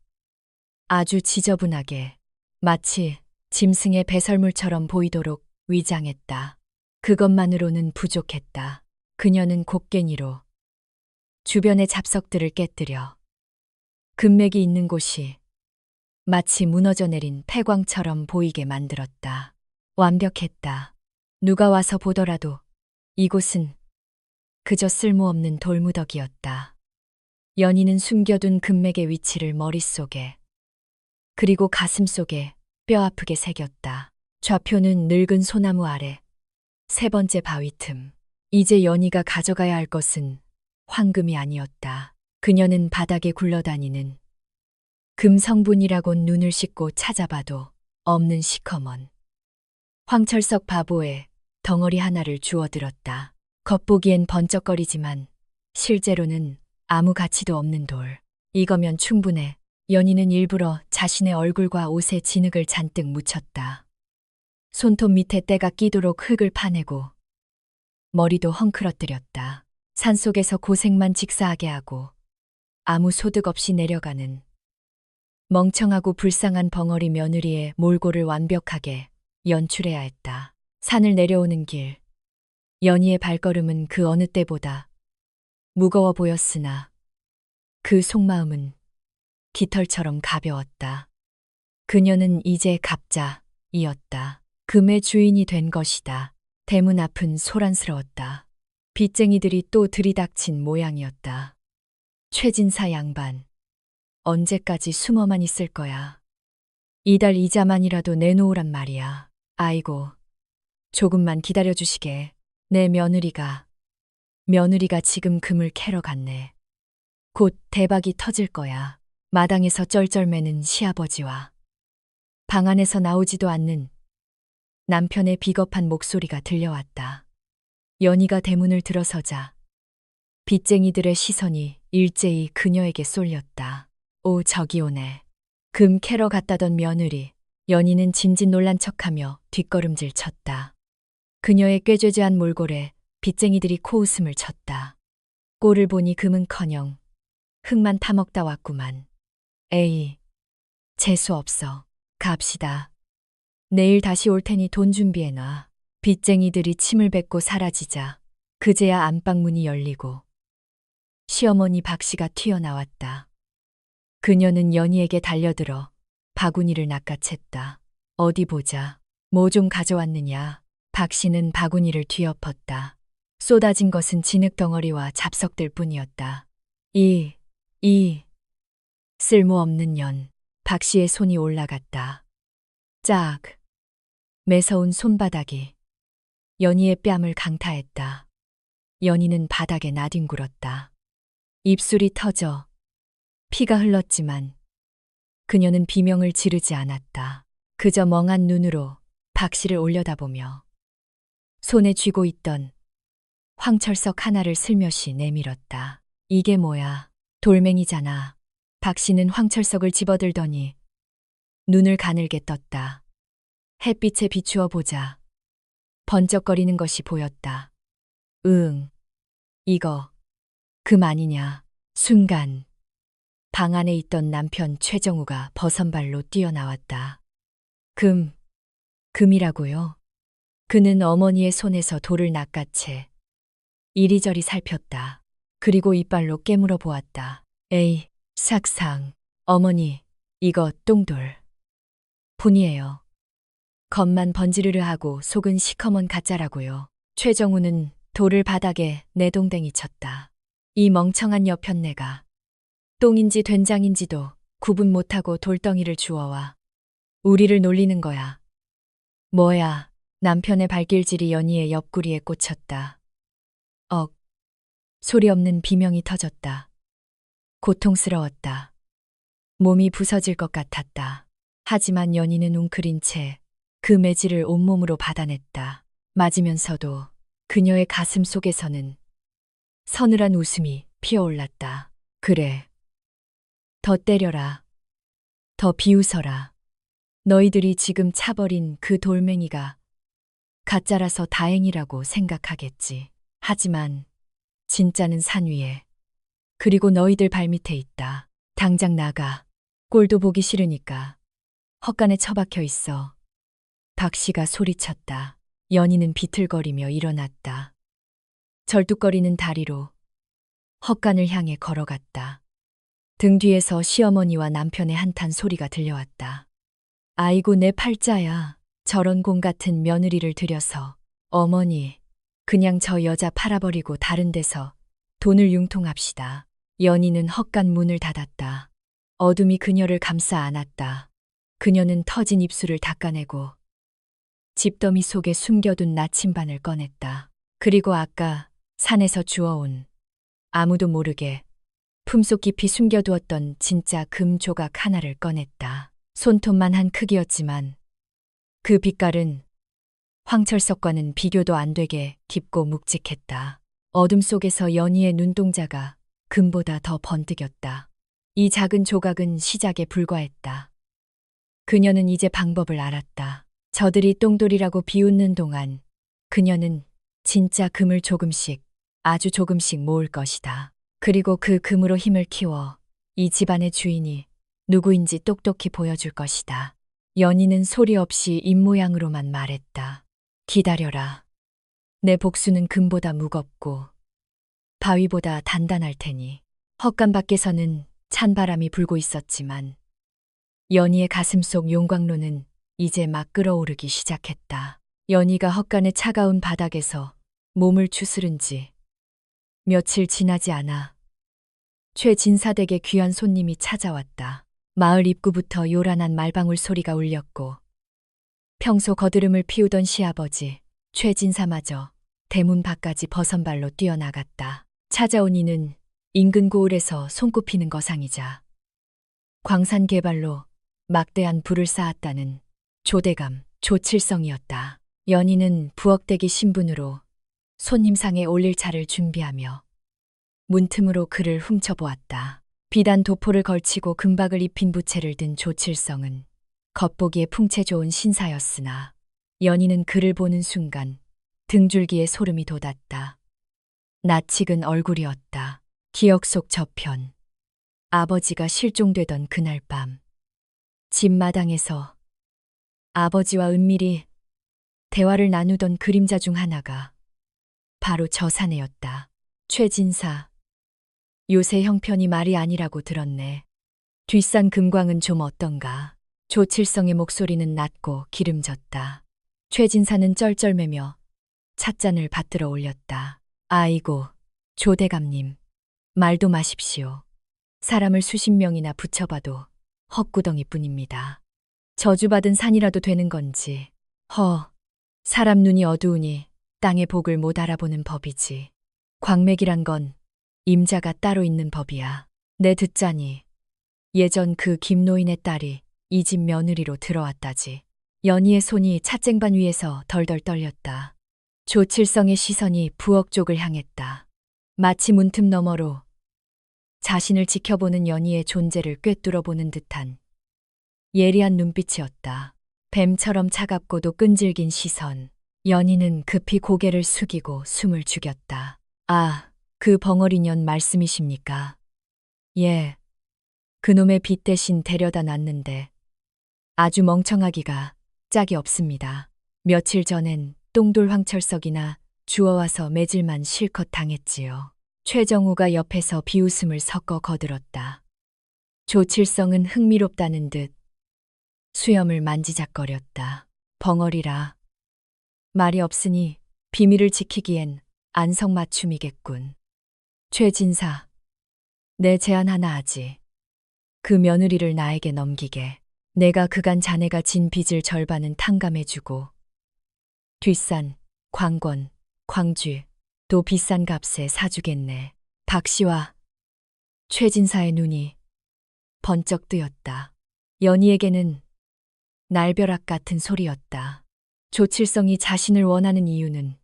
아주 지저분하게, 마치 짐승의 배설물처럼 보이도록 위장했다. 그것만으로는 부족했다. 그녀는 곡괭이로 주변의 잡석들을 깨뜨려 금맥이 있는 곳이 마치 무너져 내린 폐광처럼 보이게 만들었다. 완벽했다. 누가 와서 보더라도 이곳은 그저 쓸모없는 돌무더기였다. 연희는 숨겨둔 금맥의 위치를 머릿속에, 그리고 가슴속에 뼈아프게 새겼다. 좌표는 늙은 소나무 아래, 세 번째 바위 틈. 이제 연희가 가져가야 할 것은 황금이 아니었다. 그녀는 바닥에 굴러다니는 금 성분이라곤 눈을 씻고 찾아봐도 없는 시커먼 황철석 바보의 덩어리 하나를 주워들었다. 겉보기엔 번쩍거리지만 실제로는 아무 가치도 없는 돌. 이거면 충분해. 연희는 일부러 자신의 얼굴과 옷에 진흙을 잔뜩 묻혔다. 손톱 밑에 때가 끼도록 흙을 파내고 머리도 헝클어뜨렸다. 산속에서 고생만 직사하게 하고 아무 소득 없이 내려가는 멍청하고 불쌍한 벙어리 며느리의 몰골을 완벽하게 연출해야 했다. 산을 내려오는 길, 연희의 발걸음은 그 어느 때보다 무거워 보였으나 그 속마음은 깃털처럼 가벼웠다. 그녀는 이제 갑자이었다. 금의 주인이 된 것이다. 대문 앞은 소란스러웠다. 빚쟁이들이 또 들이닥친 모양이었다. 최진사 양반, 언제까지 숨어만 있을 거야. 이달 이자만이라도 내놓으란 말이야. 아이고, 조금만 기다려주시게. 내 며느리가 지금 금을 캐러 갔네. 곧 대박이 터질 거야. 마당에서 쩔쩔매는 시아버지와 방 안에서 나오지도 않는 남편의 비겁한 목소리가 들려왔다. 연희가 대문을 들어서자 빚쟁이들의 시선이 일제히 그녀에게 쏠렸다. 오, 저기 오네. 금 캐러 갔다던 며느리. 연희는 진진 놀란 척하며 뒷걸음질 쳤다. 그녀의 꾀죄죄한 몰골에 빚쟁이들이 코웃음을 쳤다. 꼴을 보니 금은커녕 흙만 타먹다 왔구만. 에이, 재수 없어. 갑시다. 내일 다시 올 테니 돈 준비해놔. 빚쟁이들이 침을 뱉고 사라지자 그제야 안방문이 열리고 시어머니 박씨가 튀어나왔다. 그녀는 연희에게 달려들어 바구니를 낚아챘다. 어디 보자. 뭐 좀 가져왔느냐. 박씨는 바구니를 뒤엎었다. 쏟아진 것은 진흙덩어리와 잡석들 뿐이었다. 쓸모없는 년. 박씨의 손이 올라갔다. 짝. 매서운 손바닥이 연희의 뺨을 강타했다. 연희는 바닥에 나뒹굴었다. 입술이 터져 피가 흘렀지만 그녀는 비명을 지르지 않았다. 그저 멍한 눈으로 박씨를 올려다보며 손에 쥐고 있던 황철석 하나를 슬며시 내밀었다. 이게 뭐야? 돌멩이잖아. 박씨는 황철석을 집어들더니 눈을 가늘게 떴다. 햇빛에 비추어 보자. 번쩍거리는 것이 보였다. 이거 금 아니냐. 순간 방 안에 있던 남편 최정우가 버선발로 뛰어나왔다. 금이라고요? 그는 어머니의 손에서 돌을 낚아채 이리저리 살폈다. 그리고 이빨로 깨물어 보았다. 에이, 삭상. 어머니, 이거 똥돌. 분이에요. 겉만 번지르르 하고 속은 시커먼 가짜라고요. 최정우는 돌을 바닥에 내동댕이 쳤다. 이 멍청한 여편네가 똥인지 된장인지도 구분 못하고 돌덩이를 주워와 우리를 놀리는 거야. 뭐야. 남편의 발길질이 연희의 옆구리에 꽂혔다. 소리 없는 비명이 터졌다. 고통스러웠다. 몸이 부서질 것 같았다. 하지만 연희는 웅크린 채 그 매질을 온몸으로 받아냈다. 맞으면서도 그녀의 가슴 속에서는 서늘한 웃음이 피어올랐다. 그래. 더 때려라. 더 비웃어라. 너희들이 지금 차버린 그 돌멩이가 가짜라서 다행이라고 생각하겠지. 하지만 진짜는 산 위에, 그리고 너희들 발밑에 있다. 당장 나가. 꼴도 보기 싫으니까. 헛간에 처박혀 있어. 박씨가 소리쳤다. 연희는 비틀거리며 일어났다. 절뚝거리는 다리로 헛간을 향해 걸어갔다. 등 뒤에서 시어머니와 남편의 한탄 소리가 들려왔다. 아이고 내 팔자야. 저런 공 같은 며느리를 들여서. 어머니, 그냥 저 여자 팔아버리고 다른 데서 돈을 융통합시다. 연희는 헛간 문을 닫았다. 어둠이 그녀를 감싸 안았다. 그녀는 터진 입술을 닦아내고 집더미 속에 숨겨둔 나침반을 꺼냈다. 그리고 아까 산에서 주워온 아무도 모르게 품속 깊이 숨겨두었던 진짜 금 조각 하나를 꺼냈다. 손톱만 한 크기였지만 그 빛깔은 황철석과는 비교도 안 되게 깊고 묵직했다. 어둠 속에서 연희의 눈동자가 금보다 더 번뜩였다. 이 작은 조각은 시작에 불과했다. 그녀는 이제 방법을 알았다. 저들이 똥돌이라고 비웃는 동안 그녀는 진짜 금을 조금씩, 아주 조금씩 모을 것이다. 그리고 그 금으로 힘을 키워 이 집안의 주인이 누구인지 똑똑히 보여줄 것이다. 연희는 소리 없이 입모양으로만 말했다. 기다려라. 내 복수는 금보다 무겁고 바위보다 단단할 테니. 헛간 밖에서는 찬바람이 불고 있었지만 연희의 가슴속 용광로는 이제 막 끓어오르기 시작했다. 연희가 헛간의 차가운 바닥에서 몸을 추스른 지 며칠 지나지 않아 최진사댁에 귀한 손님이 찾아왔다. 마을 입구부터 요란한 말방울 소리가 울렸고 평소 거드름을 피우던 시아버지 최진사마저 대문 밖까지 버선발로 뛰어나갔다. 찾아온 이는 인근 고을에서 손꼽히는 거상이자 광산 개발로 막대한 부를 쌓았다는 조대감 조칠성이었다. 연희는 부엌대기 신분으로 손님상에 올릴 차를 준비하며 문틈으로 그를 훔쳐보았다. 비단 도포를 걸치고 금박을 입힌 부채를 든 조칠성은 겉보기에 풍채 좋은 신사였으나 연희는 그를 보는 순간 등줄기에 소름이 돋았다. 낯익은 얼굴이었다. 기억 속 저편. 아버지가 실종되던 그날 밤. 집 마당에서 아버지와 은밀히 대화를 나누던 그림자 중 하나가 바로 저 사내였다. 최진사. 요새 형편이 말이 아니라고 들었네. 뒷산 금광은 좀 어떤가? 조칠성의 목소리는 낮고 기름졌다. 최진사는 쩔쩔매며 찻잔을 받들어 올렸다. 아이고, 조대감님. 말도 마십시오. 사람을 수십 명이나 붙여봐도 헛구덩이뿐입니다. 저주받은 산이라도 되는 건지. 사람 눈이 어두우니 땅의 복을 못 알아보는 법이지. 광맥이란 건 임자가 따로 있는 법이야. 내 듣자니 예전 그 김노인의 딸이 이 집 며느리로 들어왔다지. 연희의 손이 찻쟁반 위에서 덜덜 떨렸다. 조칠성의 시선이 부엌 쪽을 향했다. 마치 문틈 너머로 자신을 지켜보는 연희의 존재를 꿰뚫어보는 듯한 예리한 눈빛이었다. 뱀처럼 차갑고도 끈질긴 시선. 연희는 급히 고개를 숙이고 숨을 죽였다. 아, 그 벙어리 년 말씀이십니까? 예. 그놈의 빚 대신 데려다 놨는데 아주 멍청하기가 짝이 없습니다. 며칠 전엔 똥돌 황철석이나 주워와서 매질만 실컷 당했지요. 최정우가 옆에서 비웃음을 섞어 거들었다. 조칠성은 흥미롭다는 듯 수염을 만지작거렸다. 벙어리라. 말이 없으니 비밀을 지키기엔 안성맞춤이겠군. 최진사. 내 제안 하나 하지. 그 며느리를 나에게 넘기게. 내가 그간 자네가 진 빚을 절반은 탕감해주고 뒷산, 광권, 광쥐 또 비싼 값에 사주겠네. 박씨와 최진사의 눈이 번쩍 뜨였다. 연희에게는 날벼락 같은 소리였다. 조칠성이 자신을 원하는 이유는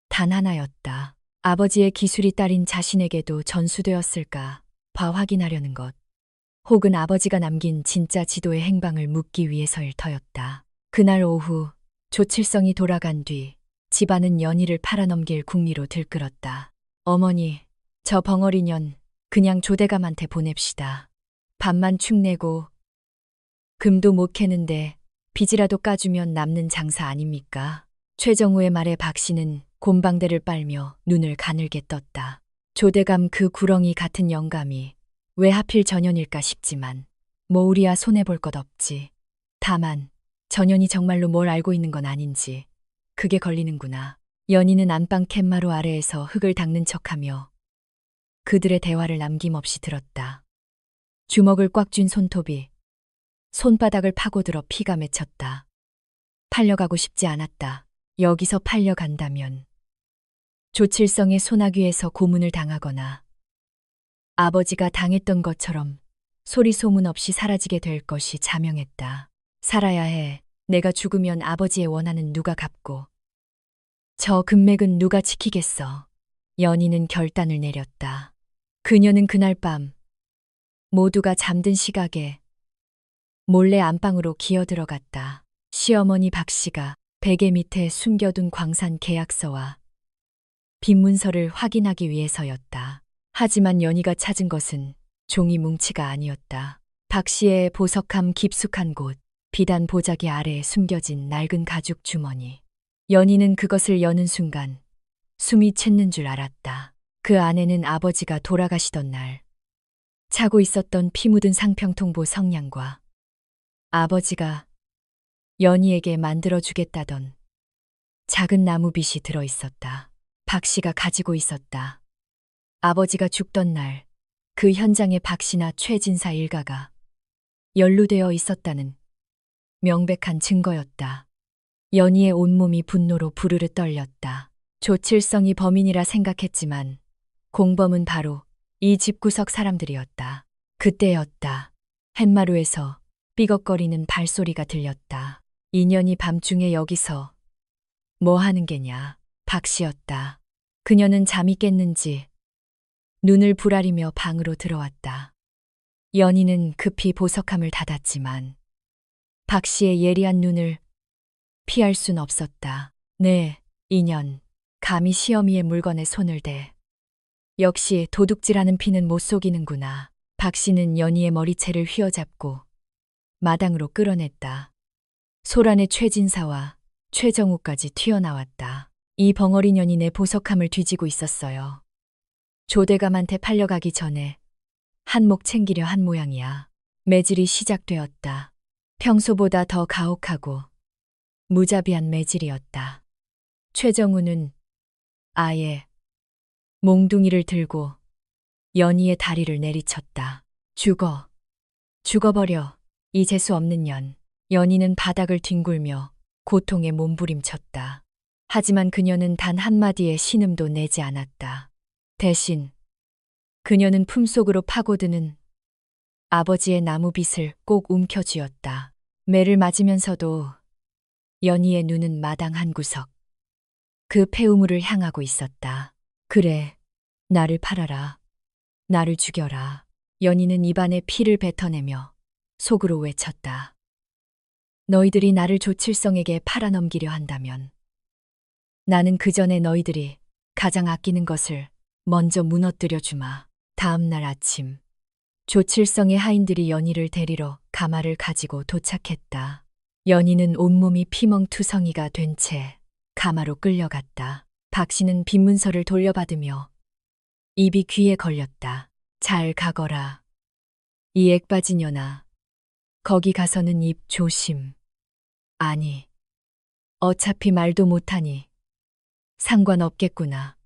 단 하나였다. 아버지의 기술이 딸인 자신에게도 전수되었을까 봐 확인하려는 것. 혹은 아버지가 남긴 진짜 지도의 행방을 묻기 위해서일 터였다. 그날 오후 조칠성이 돌아간 뒤 집안은 연희를 팔아넘길 궁리로 들끓었다. 어머니, 저 벙어리 년 그냥 조대감한테 보냅시다. 밥만 축내고 금도 못 캐는데 빚이라도 까주면 남는 장사 아닙니까? 최정우의 말에 박씨는 곰방대를 빨며 눈을 가늘게 떴다. 조대감 그 구렁이 같은 영감이 왜 하필 전현일까 싶지만 뭐 우리야 손해볼 것 없지. 다만 전현이 정말로 뭘 알고 있는 건 아닌지 그게 걸리는구나. 연희는 안방 캔마루 아래에서 흙을 닦는 척하며 그들의 대화를 남김없이 들었다. 주먹을 꽉 쥔 손톱이 손바닥을 파고들어 피가 맺혔다. 팔려가고 싶지 않았다. 여기서 팔려간다면 조칠성의 소나귀에서 고문을 당하거나 아버지가 당했던 것처럼 소리 소문 없이 사라지게 될 것이 자명했다. 살아야 해. 내가 죽으면 아버지의 원한은 누가 갚고 저 금맥은 누가 지키겠어. 연희는 결단을 내렸다. 그녀는 그날 밤 모두가 잠든 시각에 몰래 안방으로 기어들어갔다. 시어머니 박씨가 베개 밑에 숨겨둔 광산 계약서와 빈문서를 확인하기 위해서였다. 하지만 연희가 찾은 것은 종이 뭉치가 아니었다. 박씨의 보석함 깊숙한 곳, 비단 보자기 아래에 숨겨진 낡은 가죽 주머니. 연희는 그것을 여는 순간 숨이 챈는 줄 알았다. 그 안에는 아버지가 돌아가시던 날 차고 있었던 피 묻은 상평통보 성냥과 아버지가 연희에게 만들어주겠다던 작은 나무빗이 들어있었다. 박씨가 가지고 있었다. 아버지가 죽던 날 그 현장에 박씨나 최진사 일가가 연루되어 있었다는 명백한 증거였다. 연희의 온몸이 분노로 부르르 떨렸다. 조칠성이 범인이라 생각했지만 공범은 바로 이 집구석 사람들이었다. 그때였다. 햇마루에서 삐걱거리는 발소리가 들렸다. 인연이 밤중에 여기서 뭐 하는 게냐. 박씨였다. 그녀는 잠이 깼는지 눈을 부라리며 방으로 들어왔다. 연희는 급히 보석함을 닫았지만 박씨의 예리한 눈을 피할 순 없었다. 네, 인연, 감히 시어미의 물건에 손을 대. 역시 도둑질하는 피는 못 속이는구나. 박 씨는 연희의 머리채를 휘어잡고 마당으로 끌어냈다. 소란의 최진사와 최정우까지 튀어나왔다. 이 벙어리 년이 내 보석함을 뒤지고 있었어요. 조대감한테 팔려가기 전에 한몫 챙기려 한 모양이야. 매질이 시작되었다. 평소보다 더 가혹하고 무자비한 매질이었다. 최정우는 아예 몽둥이를 들고 연희의 다리를 내리쳤다. 죽어버려. 이 재수 없는 년. 연희는 바닥을 뒹굴며 고통에 몸부림쳤다. 하지만 그녀는 단 한마디의 신음도 내지 않았다. 대신 그녀는 품속으로 파고드는 아버지의 나무빗을 꼭 움켜쥐었다. 매를 맞으면서도 연희의 눈은 마당 한 구석. 그 폐우물을 향하고 있었다. 그래, 나를 팔아라. 나를 죽여라. 연희는 입안에 피를 뱉어내며 속으로 외쳤다. 너희들이 나를 조칠성에게 팔아넘기려 한다면 나는 그 전에 너희들이 가장 아끼는 것을 먼저 무너뜨려 주마. 다음 날 아침 조칠성의 하인들이 연희를 데리러 가마를 가지고 도착했다. 연희는 온몸이 피멍투성이가 된 채 가마로 끌려갔다. 박 씨는 빈문서를 돌려받으며 입이 귀에 걸렸다. 잘 가거라. 이 액바지 년아. 거기 가서는 입 조심. 아니, 어차피 말도 못하니 상관없겠구나.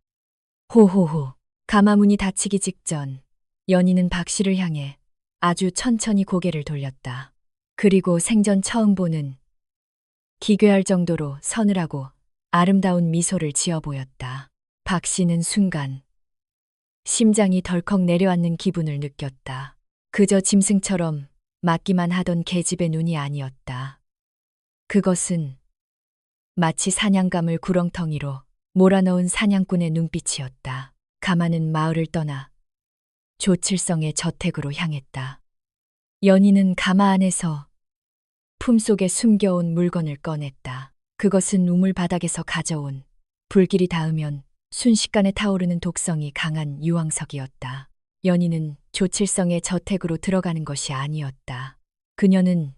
호호호. 가마문이 닫히기 직전 연희는 박 씨를 향해 아주 천천히 고개를 돌렸다. 그리고 생전 처음 보는 기괴할 정도로 서늘하고 아름다운 미소를 지어 보였다. 박 씨는 순간 심장이 덜컥 내려앉는 기분을 느꼈다. 그저 짐승처럼 맞기만 하던 계집의 눈이 아니었다. 그것은 마치 사냥감을 구렁텅이로 몰아넣은 사냥꾼의 눈빛이었다. 가마는 마을을 떠나 조칠성의 저택으로 향했다. 연희는 가마 안에서 품속에 숨겨온 물건을 꺼냈다. 그것은 우물 바닥에서 가져온 불길이 닿으면 순식간에 타오르는 독성이 강한 유황석이었다. 연희는 조칠성의 저택으로 들어가는 것이 아니었다. 그녀는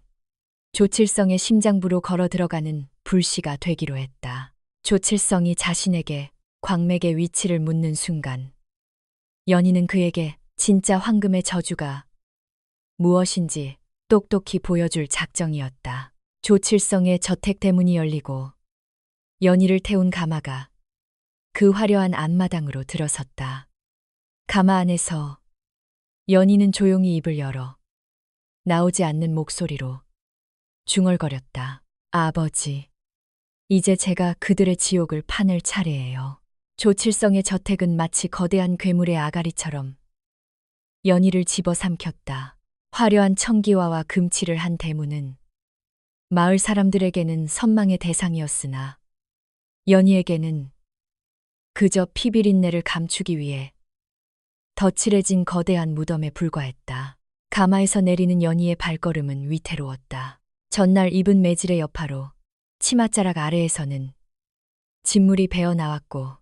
조칠성의 심장부로 걸어 들어가는 불씨가 되기로 했다. 조칠성이 자신에게 광맥의 위치를 묻는 순간 연희는 그에게 진짜 황금의 저주가 무엇인지 똑똑히 보여줄 작정이었다. 조칠성의 저택 대문이 열리고 연희를 태운 가마가 그 화려한 앞마당으로 들어섰다. 가마 안에서 연희는 조용히 입을 열어 나오지 않는 목소리로 중얼거렸다. 아버지, 이제 제가 그들의 지옥을 판을 차례예요. 조칠성의 저택은 마치 거대한 괴물의 아가리처럼 연희를 집어삼켰다. 화려한 청기화와 금칠을 한 대문은 마을 사람들에게는 선망의 대상이었으나 연희에게는 그저 피비린내를 감추기 위해 덧칠해진 거대한 무덤에 불과했다. 가마에서 내리는 연희의 발걸음은 위태로웠다. 전날 입은 매질의 여파로 치맛자락 아래에서는 진물이 배어나왔고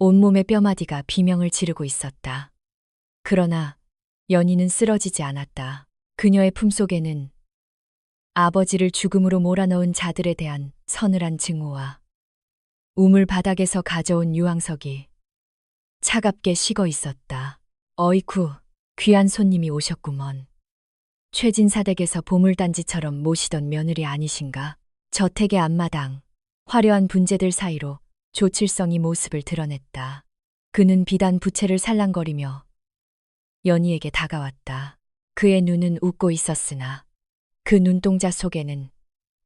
온몸의 뼈마디가 비명을 지르고 있었다. 그러나 연희는 쓰러지지 않았다. 그녀의 품속에는 아버지를 죽음으로 몰아넣은 자들에 대한 서늘한 증오와 우물 바닥에서 가져온 유황석이 차갑게 식어 있었다. 어이쿠, 귀한 손님이 오셨구먼. 최진사 댁에서 보물단지처럼 모시던 며느리 아니신가? 저택의 앞마당, 화려한 분재들 사이로 조칠성이 모습을 드러냈다. 그는 비단 부채를 살랑거리며 연희에게 다가왔다. 그의 눈은 웃고 있었으나 그 눈동자 속에는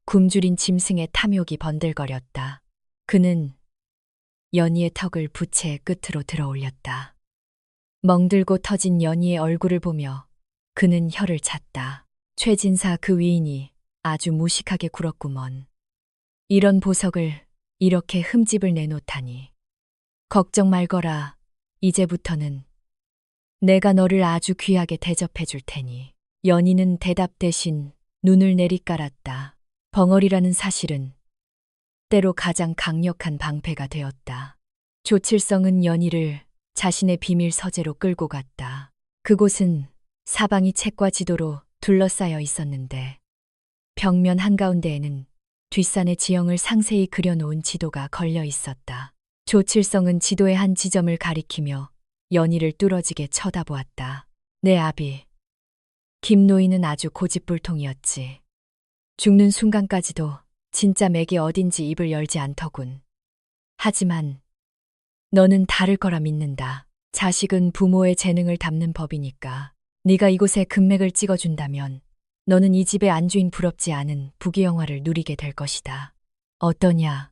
굶주린 짐승의 탐욕이 번들거렸다. 그는 연희의 턱을 부채의 끝으로 들어 올렸다. 멍들고 터진 연희의 얼굴을 보며 그는 혀를 찼다. 최진사 그 위인이 아주 무식하게 굴었구먼. 이런 보석을 이렇게 흠집을 내놓다니. 걱정 말거라. 이제부터는 내가 너를 아주 귀하게 대접해 줄 테니. 연희는 대답 대신 눈을 내리깔았다. 벙어리라는 사실은 때로 가장 강력한 방패가 되었다. 조칠성은 연희를 자신의 비밀 서재로 끌고 갔다. 그곳은 사방이 책과 지도로 둘러싸여 있었는데 벽면 한가운데에는 뒷산의 지형을 상세히 그려놓은 지도가 걸려 있었다. 조칠성은 지도의 한 지점을 가리키며 연희를 뚫어지게 쳐다보았다. 내 아비. 김노인은 아주 고집불통이었지. 죽는 순간까지도 진짜 맥이 어딘지 입을 열지 않더군. 하지만 너는 다를 거라 믿는다. 자식은 부모의 재능을 담는 법이니까. 네가 이곳에 금맥을 찍어준다면 너는 이 집의 안주인 부럽지 않은 부귀영화를 누리게 될 것이다. 어떠냐?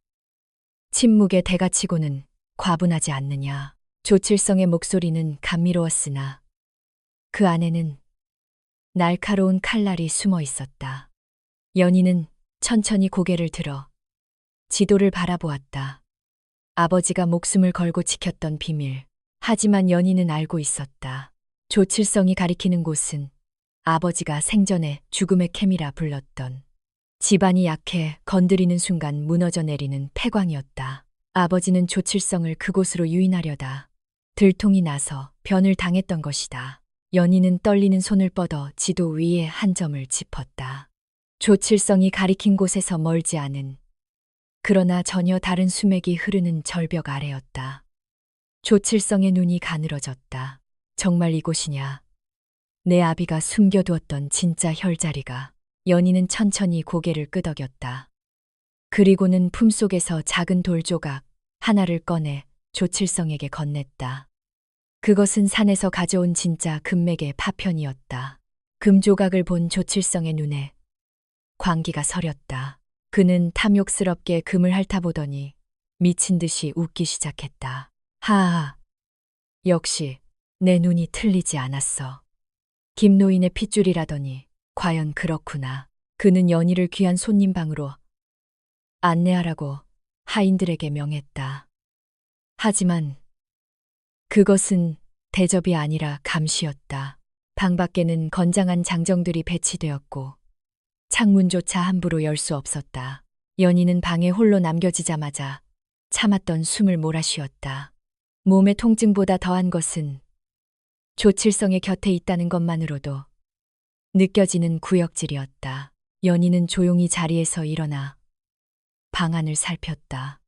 침묵의 대가치고는 과분하지 않느냐? 조칠성의 목소리는 감미로웠으나 그 안에는 날카로운 칼날이 숨어 있었다. 연희는 천천히 고개를 들어 지도를 바라보았다. 아버지가 목숨을 걸고 지켰던 비밀. 하지만 연희는 알고 있었다. 조칠성이 가리키는 곳은 아버지가 생전에 죽음의 케미라 불렀던 집안이 약해 건드리는 순간 무너져 내리는 폐광이었다. 아버지는 조칠성을 그곳으로 유인하려다 들통이 나서 변을 당했던 것이다. 연희는 떨리는 손을 뻗어 지도 위에 한 점을 짚었다. 조칠성이 가리킨 곳에서 멀지 않은 그러나 전혀 다른 수맥이 흐르는 절벽 아래였다. 조칠성의 눈이 가늘어졌다. 정말 이곳이냐? 내 아비가 숨겨두었던 진짜 혈자리가. 연희는 천천히 고개를 끄덕였다. 그리고는 품속에서 작은 돌조각 하나를 꺼내 조칠성에게 건넸다. 그것은 산에서 가져온 진짜 금맥의 파편이었다. 금조각을 본 조칠성의 눈에 광기가 서렸다. 그는 탐욕스럽게 금을 핥아보더니 미친 듯이 웃기 시작했다. 하하, 역시 내 눈이 틀리지 않았어. 김노인의 핏줄이라더니 과연 그렇구나. 그는 연희를 귀한 손님 방으로 안내하라고 하인들에게 명했다. 하지만 그것은 대접이 아니라 감시였다. 방 밖에는 건장한 장정들이 배치되었고 창문조차 함부로 열 수 없었다. 연희는 방에 홀로 남겨지자마자 참았던 숨을 몰아쉬었다. 몸의 통증보다 더한 것은 조칠성의 곁에 있다는 것만으로도 느껴지는 구역질이었다. 연희는 조용히 자리에서 일어나 방 안을 살폈다.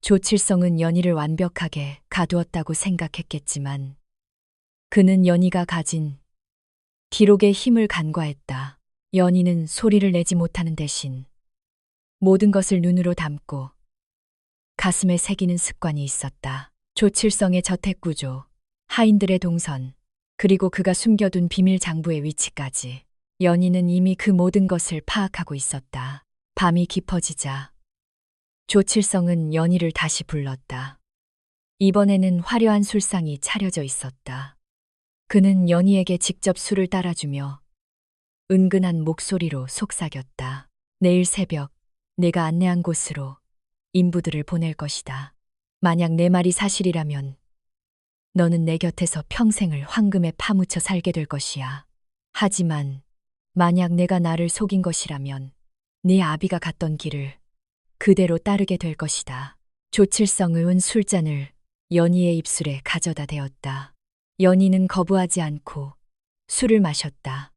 조칠성은 연희를 완벽하게 가두었다고 생각했겠지만 그는 연희가 가진 기록의 힘을 간과했다. 연희는 소리를 내지 못하는 대신 모든 것을 눈으로 담고 가슴에 새기는 습관이 있었다. 조칠성의 저택구조, 하인들의 동선, 그리고 그가 숨겨둔 비밀 장부의 위치까지. 연희는 이미 그 모든 것을 파악하고 있었다. 밤이 깊어지자 조칠성은 연희를 다시 불렀다. 이번에는 화려한 술상이 차려져 있었다. 그는 연희에게 직접 술을 따라주며 은근한 목소리로 속삭였다. 내일 새벽 내가 안내한 곳으로 인부들을 보낼 것이다. 만약 내 말이 사실이라면 너는 내 곁에서 평생을 황금에 파묻혀 살게 될 것이야. 하지만 만약 내가 나를 속인 것이라면 네 아비가 갔던 길을 그대로 따르게 될 것이다. 조칠성은 술잔을 연희의 입술에 가져다 대었다. 연희는 거부하지 않고 술을 마셨다.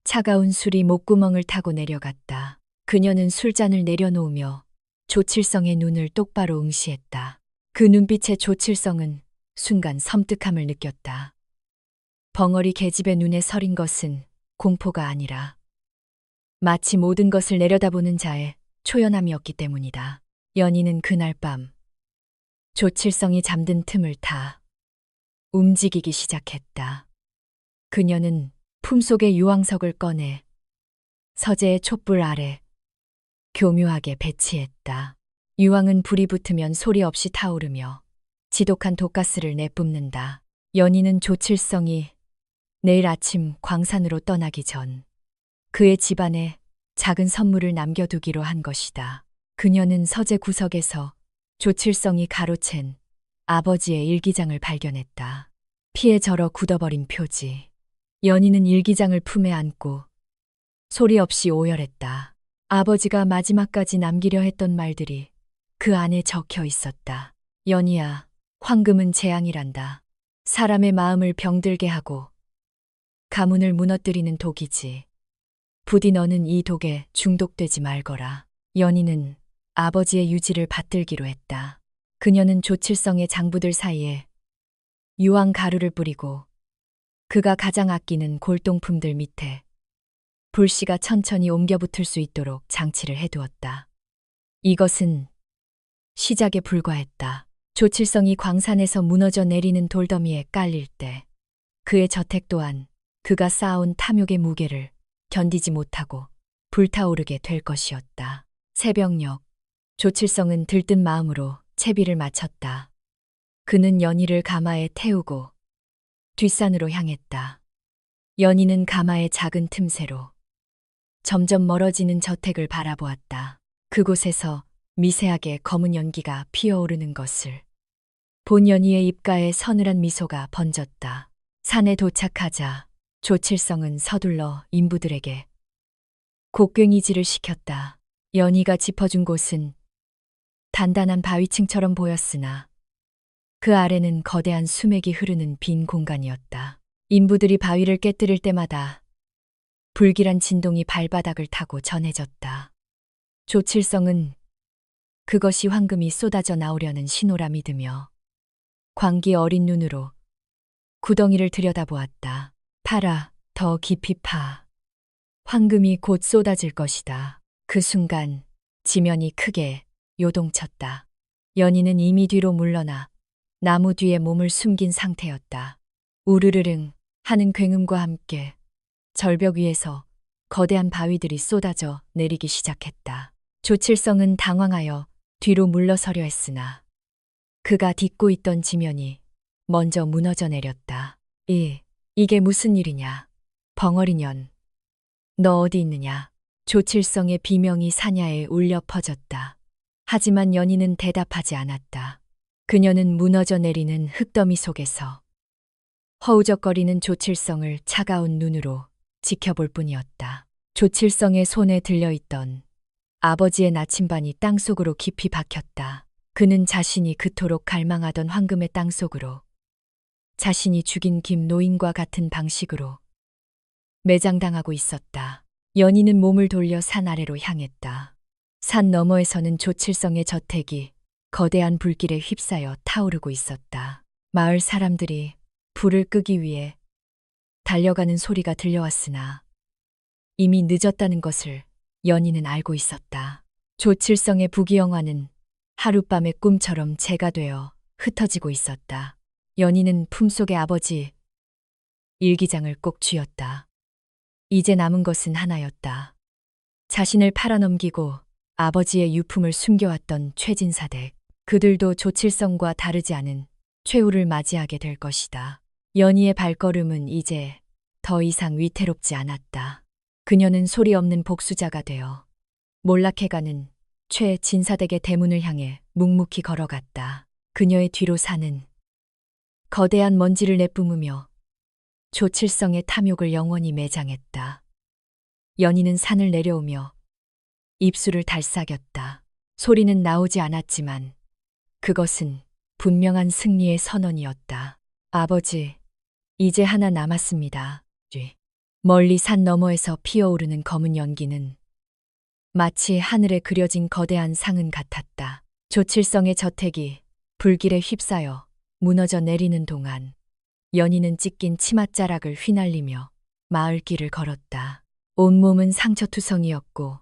차가운 술이 목구멍을 타고 내려갔다. 그녀는 술잔을 내려놓으며 조칠성의 눈을 똑바로 응시했다. 그 눈빛에 조칠성은 순간 섬뜩함을 느꼈다. 벙어리 계집의 눈에 서린 것은 공포가 아니라 마치 모든 것을 내려다보는 자의 초연함이었기 때문이다. 연희는 그날 밤 조칠성이 잠든 틈을 타 움직이기 시작했다. 그녀는 품속의 유황석을 꺼내 서재의 촛불 아래 교묘하게 배치했다. 유황은 불이 붙으면 소리 없이 타오르며 지독한 독가스를 내뿜는다. 연희는 조칠성이 내일 아침 광산으로 떠나기 전 그의 집안에 작은 선물을 남겨두기로 한 것이다. 그녀는 서재 구석에서 조칠성이 가로챈 아버지의 일기장을 발견했다. 피에 절어 굳어버린 표지. 연희는 일기장을 품에 안고 소리 없이 오열했다. 아버지가 마지막까지 남기려 했던 말들이 그 안에 적혀 있었다. 연희야, 황금은 재앙이란다. 사람의 마음을 병들게 하고 가문을 무너뜨리는 독이지. 부디 너는 이 독에 중독되지 말거라. 연희는 아버지의 유지를 받들기로 했다. 그녀는 조칠성의 장부들 사이에 유황 가루를 뿌리고 그가 가장 아끼는 골동품들 밑에 불씨가 천천히 옮겨 붙을 수 있도록 장치를 해두었다. 이것은 시작에 불과했다. 조칠성이 광산에서 무너져 내리는 돌더미에 깔릴 때 그의 저택 또한 그가 쌓아온 탐욕의 무게를 견디지 못하고 불타오르게 될 것이었다. 새벽녘, 조칠성은 들뜬 마음으로 채비를 마쳤다. 그는 연희를 가마에 태우고 뒷산으로 향했다. 연희는 가마의 작은 틈새로 점점 멀어지는 저택을 바라보았다. 그곳에서 미세하게 검은 연기가 피어오르는 것을 본 연희의 입가에 서늘한 미소가 번졌다. 산에 도착하자 조칠성은 서둘러 인부들에게 곡괭이질을 시켰다. 연희가 짚어준 곳은 단단한 바위층처럼 보였으나 그 아래는 거대한 수맥이 흐르는 빈 공간이었다. 인부들이 바위를 깨뜨릴 때마다 불길한 진동이 발바닥을 타고 전해졌다. 조칠성은 그것이 황금이 쏟아져 나오려는 신호라 믿으며 광기 어린 눈으로 구덩이를 들여다보았다. 파라, 더 깊이 파. 황금이 곧 쏟아질 것이다. 그 순간 지면이 크게 요동쳤다. 연희는 이미 뒤로 물러나 나무 뒤에 몸을 숨긴 상태였다. 우르르릉 하는 굉음과 함께 절벽 위에서 거대한 바위들이 쏟아져 내리기 시작했다. 조칠성은 당황하여 뒤로 물러서려 했으나 그가 딛고 있던 지면이 먼저 무너져 내렸다. 이게 무슨 일이냐? 벙어리년. 너 어디 있느냐? 조칠성의 비명이 사냐에 울려 퍼졌다. 하지만 연희는 대답하지 않았다. 그녀는 무너져 내리는 흙더미 속에서 허우적거리는 조칠성을 차가운 눈으로 지켜볼 뿐이었다. 조칠성의 손에 들려있던 아버지의 나침반이 땅속으로 깊이 박혔다. 그는 자신이 그토록 갈망하던 황금의 땅속으로 자신이 죽인 김 노인과 같은 방식으로 매장당하고 있었다. 연희는 몸을 돌려 산 아래로 향했다. 산 너머에서는 조칠성의 저택이 거대한 불길에 휩싸여 타오르고 있었다. 마을 사람들이 불을 끄기 위해 달려가는 소리가 들려왔으나 이미 늦었다는 것을 연희는 알고 있었다. 조칠성의 부귀영화는 하룻밤의 꿈처럼 재가 되어 흩어지고 있었다. 연희는 품속의 아버지 일기장을 꼭 쥐었다. 이제 남은 것은 하나였다. 자신을 팔아넘기고 아버지의 유품을 숨겨왔던 최진사댁. 그들도 조칠성과 다르지 않은 최후를 맞이하게 될 것이다. 연희의 발걸음은 이제 더 이상 위태롭지 않았다. 그녀는 소리 없는 복수자가 되어 몰락해가는 최진사댁의 대문을 향해 묵묵히 걸어갔다. 그녀의 뒤로 산은 거대한 먼지를 내뿜으며 조칠성의 탐욕을 영원히 매장했다. 연희는 산을 내려오며 입술을 달싹였다. 소리는 나오지 않았지만 그것은 분명한 승리의 선언이었다. 아버지, 이제 하나 남았습니다. 멀리 산 너머에서 피어오르는 검은 연기는 마치 하늘에 그려진 거대한 상은 같았다. 조칠성의 저택이 불길에 휩싸여 무너져 내리는 동안 연희는 찢긴 치맛자락을 휘날리며 마을길을 걸었다. 온몸은 상처투성이었고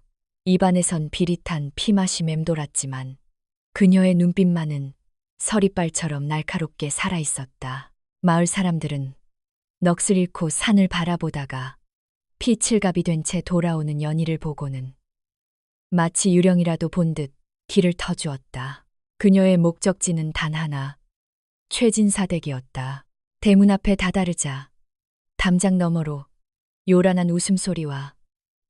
입안에선 비릿한 피맛이 맴돌았지만 그녀의 눈빛만은 서리빨처럼 날카롭게 살아있었다. 마을 사람들은 넋을 잃고 산을 바라보다가 피칠갑이 된 채 돌아오는 연희를 보고는 마치 유령이라도 본 듯 길을 터주었다. 그녀의 목적지는 단 하나, 최진사댁이었다. 대문 앞에 다다르자 담장 너머로 요란한 웃음소리와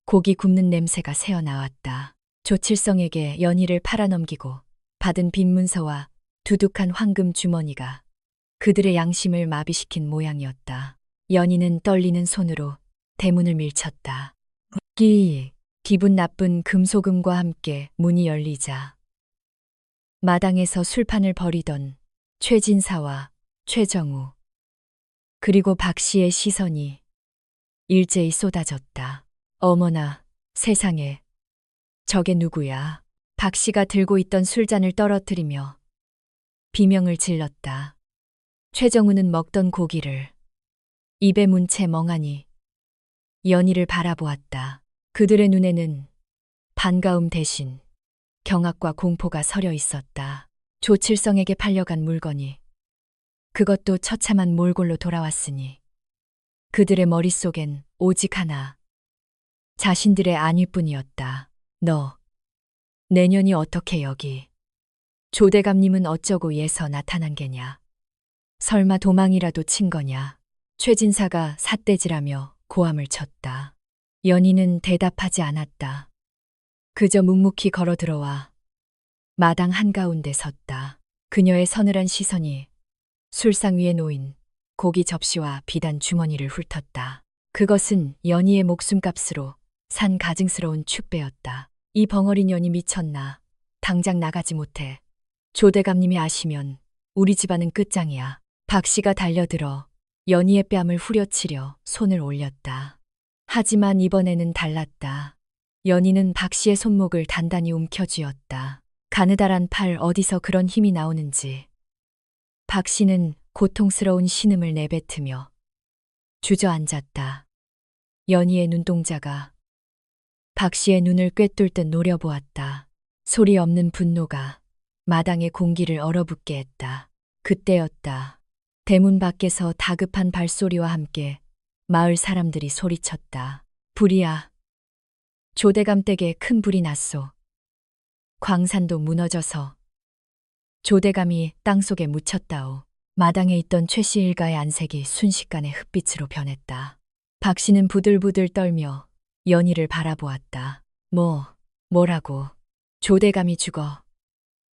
고기 굽는 냄새가 새어나왔다. 조칠성에게 연희를 팔아넘기고 받은 빈 문서와 두둑한 황금 주머니가 그들의 양심을 마비시킨 모양이었다. 연희는 떨리는 손으로 대문을 밀쳤다. 기분 나쁜 금소금과 함께 문이 열리자 마당에서 술판을 벌이던 최진사와 최정우, 그리고 박 씨의 시선이 일제히 쏟아졌다. 어머나, 세상에. 저게 누구야? 박 씨가 들고 있던 술잔을 떨어뜨리며 비명을 질렀다. 최정우는 먹던 고기를 입에 문 채 멍하니 연희를 바라보았다. 그들의 눈에는 반가움 대신 경악과 공포가 서려 있었다. 조칠성에게 팔려간 물건이, 그것도 처참한 몰골로 돌아왔으니 그들의 머릿속엔 오직 하나, 자신들의 안위뿐이었다. 너, 내년이 어떻게 여기? 조대감님은 어쩌고 예서 나타난 게냐? 설마 도망이라도 친 거냐? 최진사가 삿대질하며 고함을 쳤다. 연희는 대답하지 않았다. 그저 묵묵히 걸어 들어와 마당 한가운데 섰다. 그녀의 서늘한 시선이 술상 위에 놓인 고기 접시와 비단 주머니를 훑었다. 그것은 연희의 목숨값으로 산 가증스러운 축배였다. 이 벙어린 년이 미쳤나. 당장 나가지 못해. 조대감님이 아시면 우리 집안은 끝장이야. 박 씨가 달려들어 연희의 뺨을 후려치려 손을 올렸다. 하지만 이번에는 달랐다. 연희는 박 씨의 손목을 단단히 움켜쥐었다. 가느다란 팔, 어디서 그런 힘이 나오는지. 박 씨는 고통스러운 신음을 내뱉으며 주저앉았다. 연희의 눈동자가 박 씨의 눈을 꿰뚫듯 노려보았다. 소리 없는 분노가 마당의 공기를 얼어붙게 했다. 그때였다. 대문 밖에서 다급한 발소리와 함께 마을 사람들이 소리쳤다. 불이야. 조대감 댁에 큰 불이 났소. 광산도 무너져서 조대감이 땅속에 묻혔다오. 마당에 있던 최 씨 일가의 안색이 순식간에 흙빛으로 변했다. 박 씨는 부들부들 떨며 연희를 바라보았다. 뭐라고? 조대감이 죽어.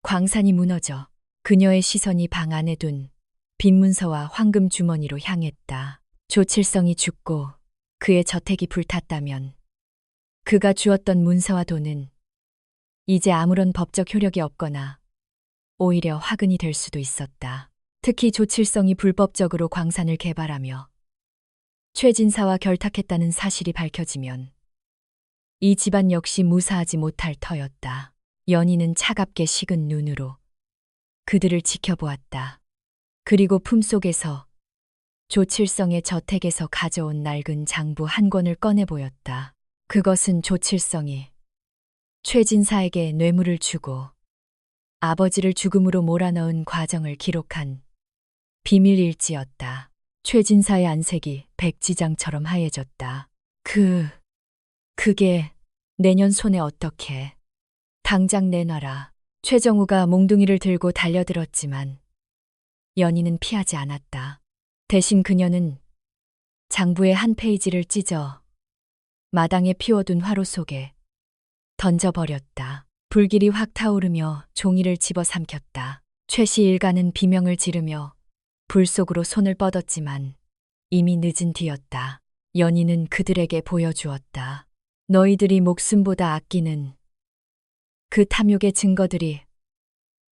광산이 무너져. 그녀의 시선이 방 안에 둔 빈 문서와 황금 주머니로 향했다. 조칠성이 죽고 그의 저택이 불탔다면 그가 주었던 문서와 돈은 이제 아무런 법적 효력이 없거나 오히려 화근이 될 수도 있었다. 특히 조칠성이 불법적으로 광산을 개발하며 최진사와 결탁했다는 사실이 밝혀지면 이 집안 역시 무사하지 못할 터였다. 연희는 차갑게 식은 눈으로 그들을 지켜보았다. 그리고 품속에서 조칠성의 저택에서 가져온 낡은 장부 한 권을 꺼내 보였다. 그것은 조칠성이 최진사에게 뇌물을 주고 아버지를 죽음으로 몰아넣은 과정을 기록한 비밀 일지였다. 최진사의 안색이 백지장처럼 하얘졌다. 그게 내년 손에 어떻게? 당장 내놔라. 최정우가 몽둥이를 들고 달려들었지만 연희는 피하지 않았다. 대신 그녀는 장부의 한 페이지를 찢어 마당에 피워둔 화로 속에 던져버렸다. 불길이 확 타오르며 종이를 집어삼켰다. 최 씨 일가는 비명을 지르며 불 속으로 손을 뻗었지만 이미 늦은 뒤였다. 연희는 그들에게 보여주었다. 너희들이 목숨보다 아끼는 그 탐욕의 증거들이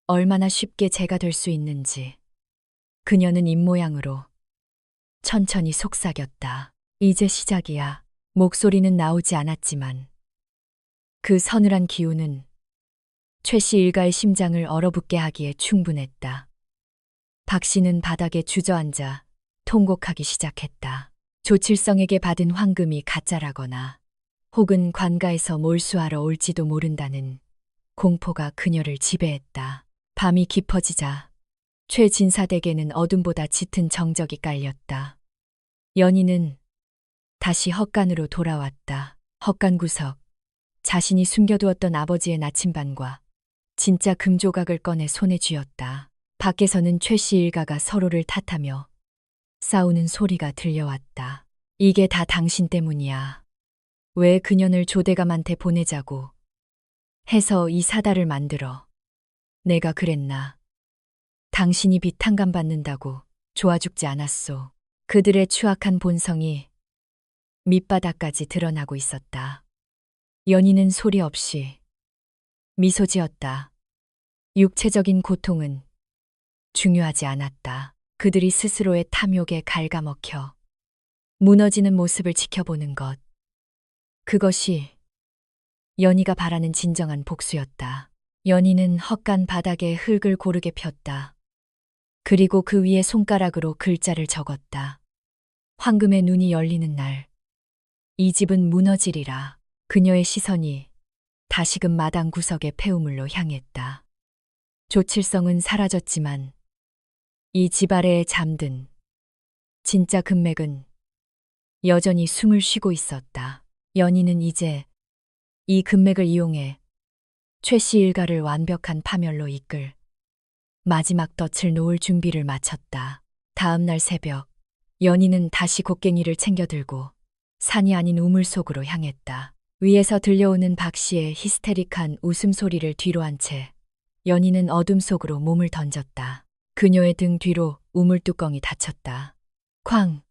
얼마나 쉽게 재가 될 수 있는지. 그녀는 입모양으로 천천히 속삭였다. 이제 시작이야. 목소리는 나오지 않았지만 그 서늘한 기운은 최 씨 일가의 심장을 얼어붙게 하기에 충분했다. 박 씨는 바닥에 주저앉아 통곡하기 시작했다. 조칠성에게 받은 황금이 가짜라거나 혹은 관가에서 몰수하러 올지도 모른다는 공포가 그녀를 지배했다. 밤이 깊어지자 최진사 댁에는 어둠보다 짙은 정적이 깔렸다. 연희는 다시 헛간으로 돌아왔다. 헛간 구석, 자신이 숨겨두었던 아버지의 나침반과 진짜 금조각을 꺼내 손에 쥐었다. 밖에서는 최 씨 일가가 서로를 탓하며 싸우는 소리가 들려왔다. 이게 다 당신 때문이야. 왜 그년을 조대감한테 보내자고 해서 이 사달을 만들어. 내가 그랬나. 당신이 빚 탕감받는다고 좋아 죽지 않았소. 그들의 추악한 본성이 밑바닥까지 드러나고 있었다. 연희는 소리 없이 미소 지었다. 육체적인 고통은 중요하지 않았다. 그들이 스스로의 탐욕에 갉아먹혀 무너지는 모습을 지켜보는 것. 그것이 연희가 바라는 진정한 복수였다. 연희는 헛간 바닥에 흙을 고르게 폈다. 그리고 그 위에 손가락으로 글자를 적었다. 황금의 눈이 열리는 날, 이 집은 무너지리라. 그녀의 시선이 다시금 마당 구석의 폐우물로 향했다. 조칠성은 사라졌지만 이 집 아래에 잠든 진짜 금맥은 여전히 숨을 쉬고 있었다. 연희는 이제 이 금맥을 이용해 최 씨 일가를 완벽한 파멸로 이끌 마지막 덫을 놓을 준비를 마쳤다. 다음 날 새벽, 연희는 다시 곡괭이를 챙겨들고 산이 아닌 우물 속으로 향했다. 위에서 들려오는 박 씨의 히스테릭한 웃음소리를 뒤로 한 채 연희는 어둠 속으로 몸을 던졌다. 그녀의 등 뒤로 우물 뚜껑이 닫혔다. 쾅!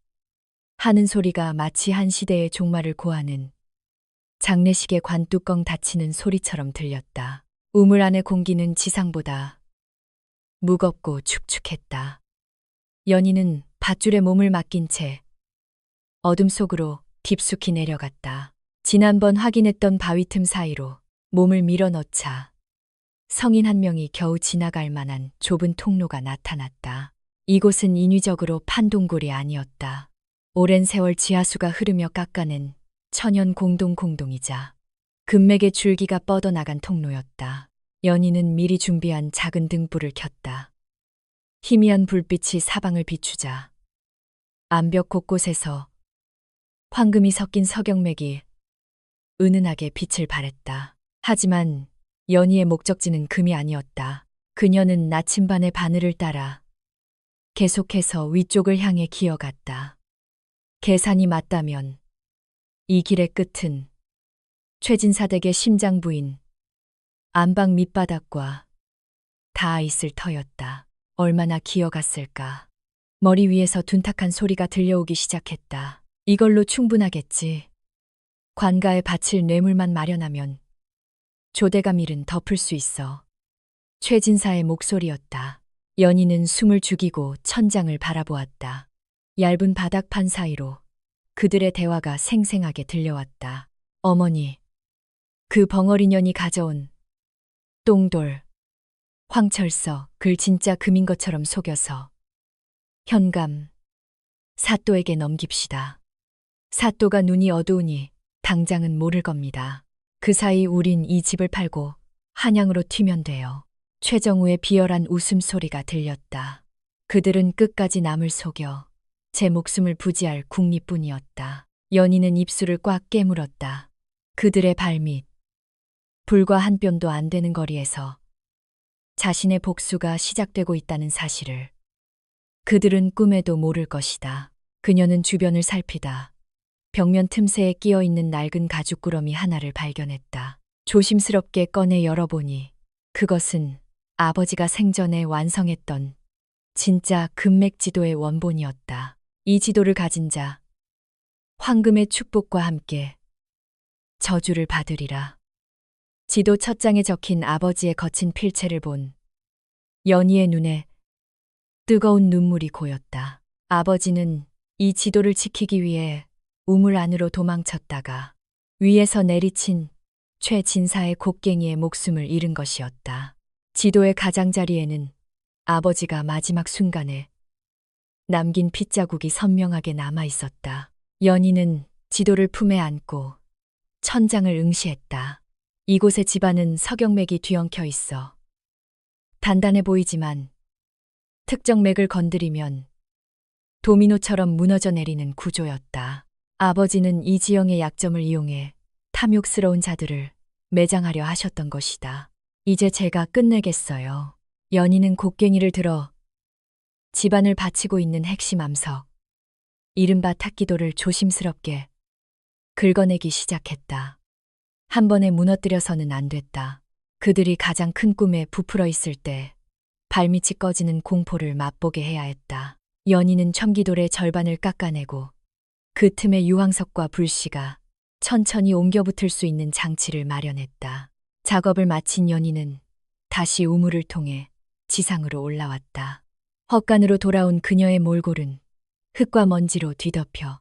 하는 소리가 마치 한 시대의 종말을 고하는 장례식의 관뚜껑 닫히는 소리처럼 들렸다. 우물 안의 공기는 지상보다 무겁고 축축했다. 연희는 밧줄에 몸을 맡긴 채 어둠 속으로 깊숙이 내려갔다. 지난번 확인했던 바위 틈 사이로 몸을 밀어넣자 성인 한 명이 겨우 지나갈 만한 좁은 통로가 나타났다. 이곳은 인위적으로 판 동굴이 아니었다. 오랜 세월 지하수가 흐르며 깎아낸 천연 공동이자 금맥의 줄기가 뻗어나간 통로였다. 연희는 미리 준비한 작은 등불을 켰다. 희미한 불빛이 사방을 비추자 암벽 곳곳에서 황금이 섞인 석영맥이 은은하게 빛을 발했다. 하지만 연희의 목적지는 금이 아니었다. 그녀는 나침반의 바늘을 따라 계속해서 위쪽을 향해 기어갔다. 계산이 맞다면 이 길의 끝은 최진사 댁의 심장 부인 안방 밑바닥과 닿아 있을 터였다. 얼마나 기어갔을까. 머리 위에서 둔탁한 소리가 들려오기 시작했다. 이걸로 충분하겠지. 관가에 바칠 뇌물만 마련하면 조대감 일은 덮을 수 있어. 최진사의 목소리였다. 연희는 숨을 죽이고 천장을 바라보았다. 얇은 바닥판 사이로 그들의 대화가 생생하게 들려왔다. 어머니, 그 벙어리 년이 가져온 똥돌, 황철서, 글 진짜 금인 것처럼 속여서 현감, 사또에게 넘깁시다. 사또가 눈이 어두우니 당장은 모를 겁니다. 그 사이 우린 이 집을 팔고 한양으로 튀면 돼요. 최정우의 비열한 웃음소리가 들렸다. 그들은 끝까지 남을 속여 제 목숨을 부지할 궁리뿐이었다. 연희는 입술을 꽉 깨물었다. 그들의 발밑, 불과 한 뼘도 안 되는 거리에서 자신의 복수가 시작되고 있다는 사실을 그들은 꿈에도 모를 것이다. 그녀는 주변을 살피다 벽면 틈새에 끼어 있는 낡은 가죽구러미 하나를 발견했다. 조심스럽게 꺼내 열어보니 그것은 아버지가 생전에 완성했던 진짜 금맥 지도의 원본이었다. 이 지도를 가진 자, 황금의 축복과 함께 저주를 받으리라. 지도 첫 장에 적힌 아버지의 거친 필체를 본 연희의 눈에 뜨거운 눈물이 고였다. 아버지는 이 지도를 지키기 위해 우물 안으로 도망쳤다가 위에서 내리친 최진사의 곡괭이에 목숨을 잃은 것이었다. 지도의 가장자리에는 아버지가 마지막 순간에 남긴 핏자국이 선명하게 남아 있었다. 연희는 지도를 품에 안고 천장을 응시했다. 이곳의 집안은 석영맥이 뒤엉켜 있어 단단해 보이지만 특정 맥을 건드리면 도미노처럼 무너져 내리는 구조였다. 아버지는 이 지형의 약점을 이용해 탐욕스러운 자들을 매장하려 하셨던 것이다. 이제 제가 끝내겠어요. 연희는 곡괭이를 들어 집안을 바치고 있는 핵심 암석, 이른바 탁기도를 조심스럽게 긁어내기 시작했다. 한 번에 무너뜨려서는 안 됐다. 그들이 가장 큰 꿈에 부풀어 있을 때 발밑이 꺼지는 공포를 맛보게 해야 했다. 연희는 청기돌의 절반을 깎아내고 그 틈에 유황석과 불씨가 천천히 옮겨붙을 수 있는 장치를 마련했다. 작업을 마친 연희는 다시 우물을 통해 지상으로 올라왔다. 헛간으로 돌아온 그녀의 몰골은 흙과 먼지로 뒤덮여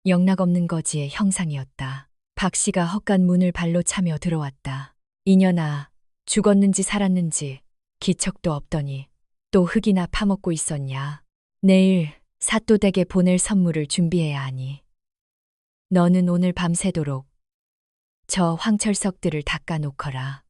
영락없는 거지의 형상이었다. 박 씨가 헛간 문을 발로 차며 들어왔다. 이년아, 죽었는지 살았는지 기척도 없더니 또 흙이나 파먹고 있었냐. 내일 사또댁에 보낼 선물을 준비해야 하니 너는 오늘 밤새도록 저 황철석들을 닦아놓거라.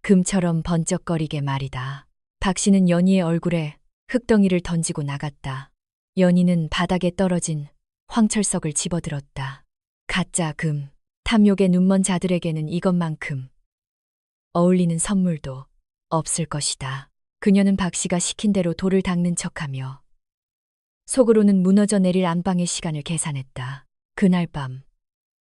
금처럼 번쩍거리게 말이다. 박 씨는 연희의 얼굴에 흙덩이를 던지고 나갔다. 연희는 바닥에 떨어진 황철석을 집어들었다. 가짜 금, 탐욕에 눈먼 자들에게는 이것만큼 어울리는 선물도 없을 것이다. 그녀는 박 씨가 시킨 대로 돌을 닦는 척하며 속으로는 무너져 내릴 안방의 시간을 계산했다. 그날 밤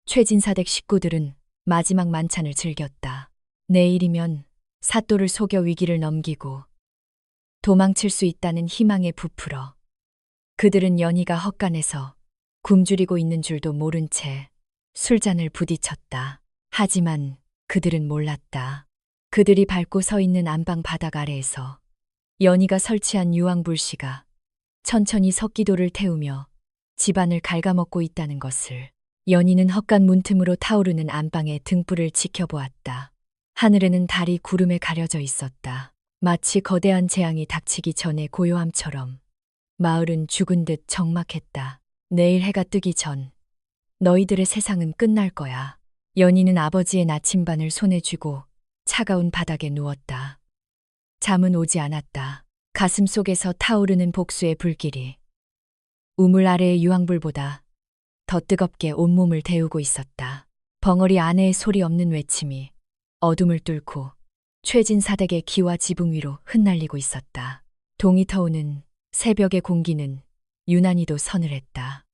최진사댁 식구들은 마지막 만찬을 즐겼다. 내일이면 사또를 속여 위기를 넘기고 도망칠 수 있다는 희망에 부풀어 그들은 연희가 헛간에서 굶주리고 있는 줄도 모른 채 술잔을 부딪혔다. 하지만 그들은 몰랐다. 그들이 밟고 서 있는 안방 바닥 아래에서 연희가 설치한 유황불씨가 천천히 석기도를 태우며 집안을 갉아먹고 있다는 것을. 연희는 헛간 문틈으로 타오르는 안방의 등불을 지켜보았다. 하늘에는 달이 구름에 가려져 있었다. 마치 거대한 재앙이 닥치기 전의 고요함처럼 마을은 죽은 듯 적막했다. 내일 해가 뜨기 전 너희들의 세상은 끝날 거야. 연희는 아버지의 나침반을 손에 쥐고 차가운 바닥에 누웠다. 잠은 오지 않았다. 가슴 속에서 타오르는 복수의 불길이 우물 아래의 유황불보다 더 뜨겁게 온몸을 데우고 있었다. 벙어리 아내의 소리 없는 외침이 어둠을 뚫고 최진사댁의 기와 지붕 위로 흩날리고 있었다. 동이 터오는 새벽의 공기는 유난히도 서늘했다.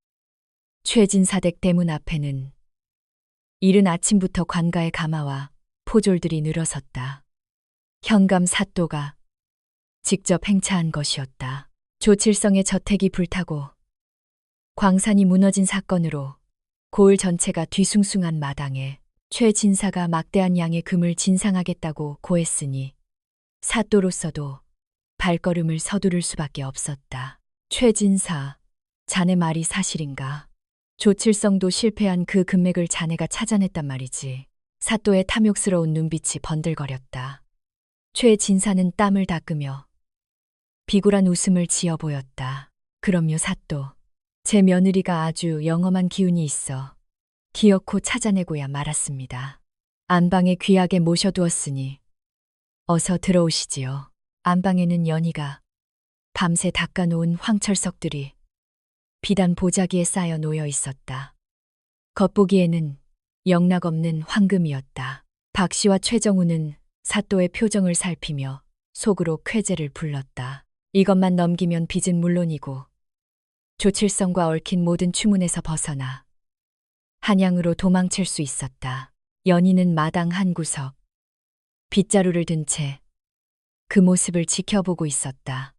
최진사댁 대문 앞에는 이른 아침부터 관가의 가마와 포졸들이 늘어섰다. 현감 사또가 직접 행차한 것이었다. 조칠성의 저택이 불타고 광산이 무너진 사건으로 고을 전체가 뒤숭숭한 마당에 최진사가 막대한 양의 금을 진상하겠다고 고했으니 사또로서도 발걸음을 서두를 수밖에 없었다. 최진사, 자네 말이 사실인가? 조칠성도 실패한 그 금맥을 자네가 찾아냈단 말이지. 사또의 탐욕스러운 눈빛이 번들거렸다. 최진사는 땀을 닦으며 비굴한 웃음을 지어 보였다. 그럼요, 사또. 제 며느리가 아주 영험한 기운이 있어 기어코 찾아내고야 말았습니다. 안방에 귀하게 모셔두었으니 어서 들어오시지요. 안방에는 연희가 밤새 닦아놓은 황철석들이 비단 보자기에 쌓여 놓여 있었다. 겉보기에는 영락없는 황금이었다. 박 씨와 최정우는 사또의 표정을 살피며 속으로 쾌재를 불렀다. 이것만 넘기면 빚은 물론이고 조칠성과 얽힌 모든 추문에서 벗어나 한양으로 도망칠 수 있었다. 연희는 마당 한 구석 빗자루를 든 채 그 모습을 지켜보고 있었다.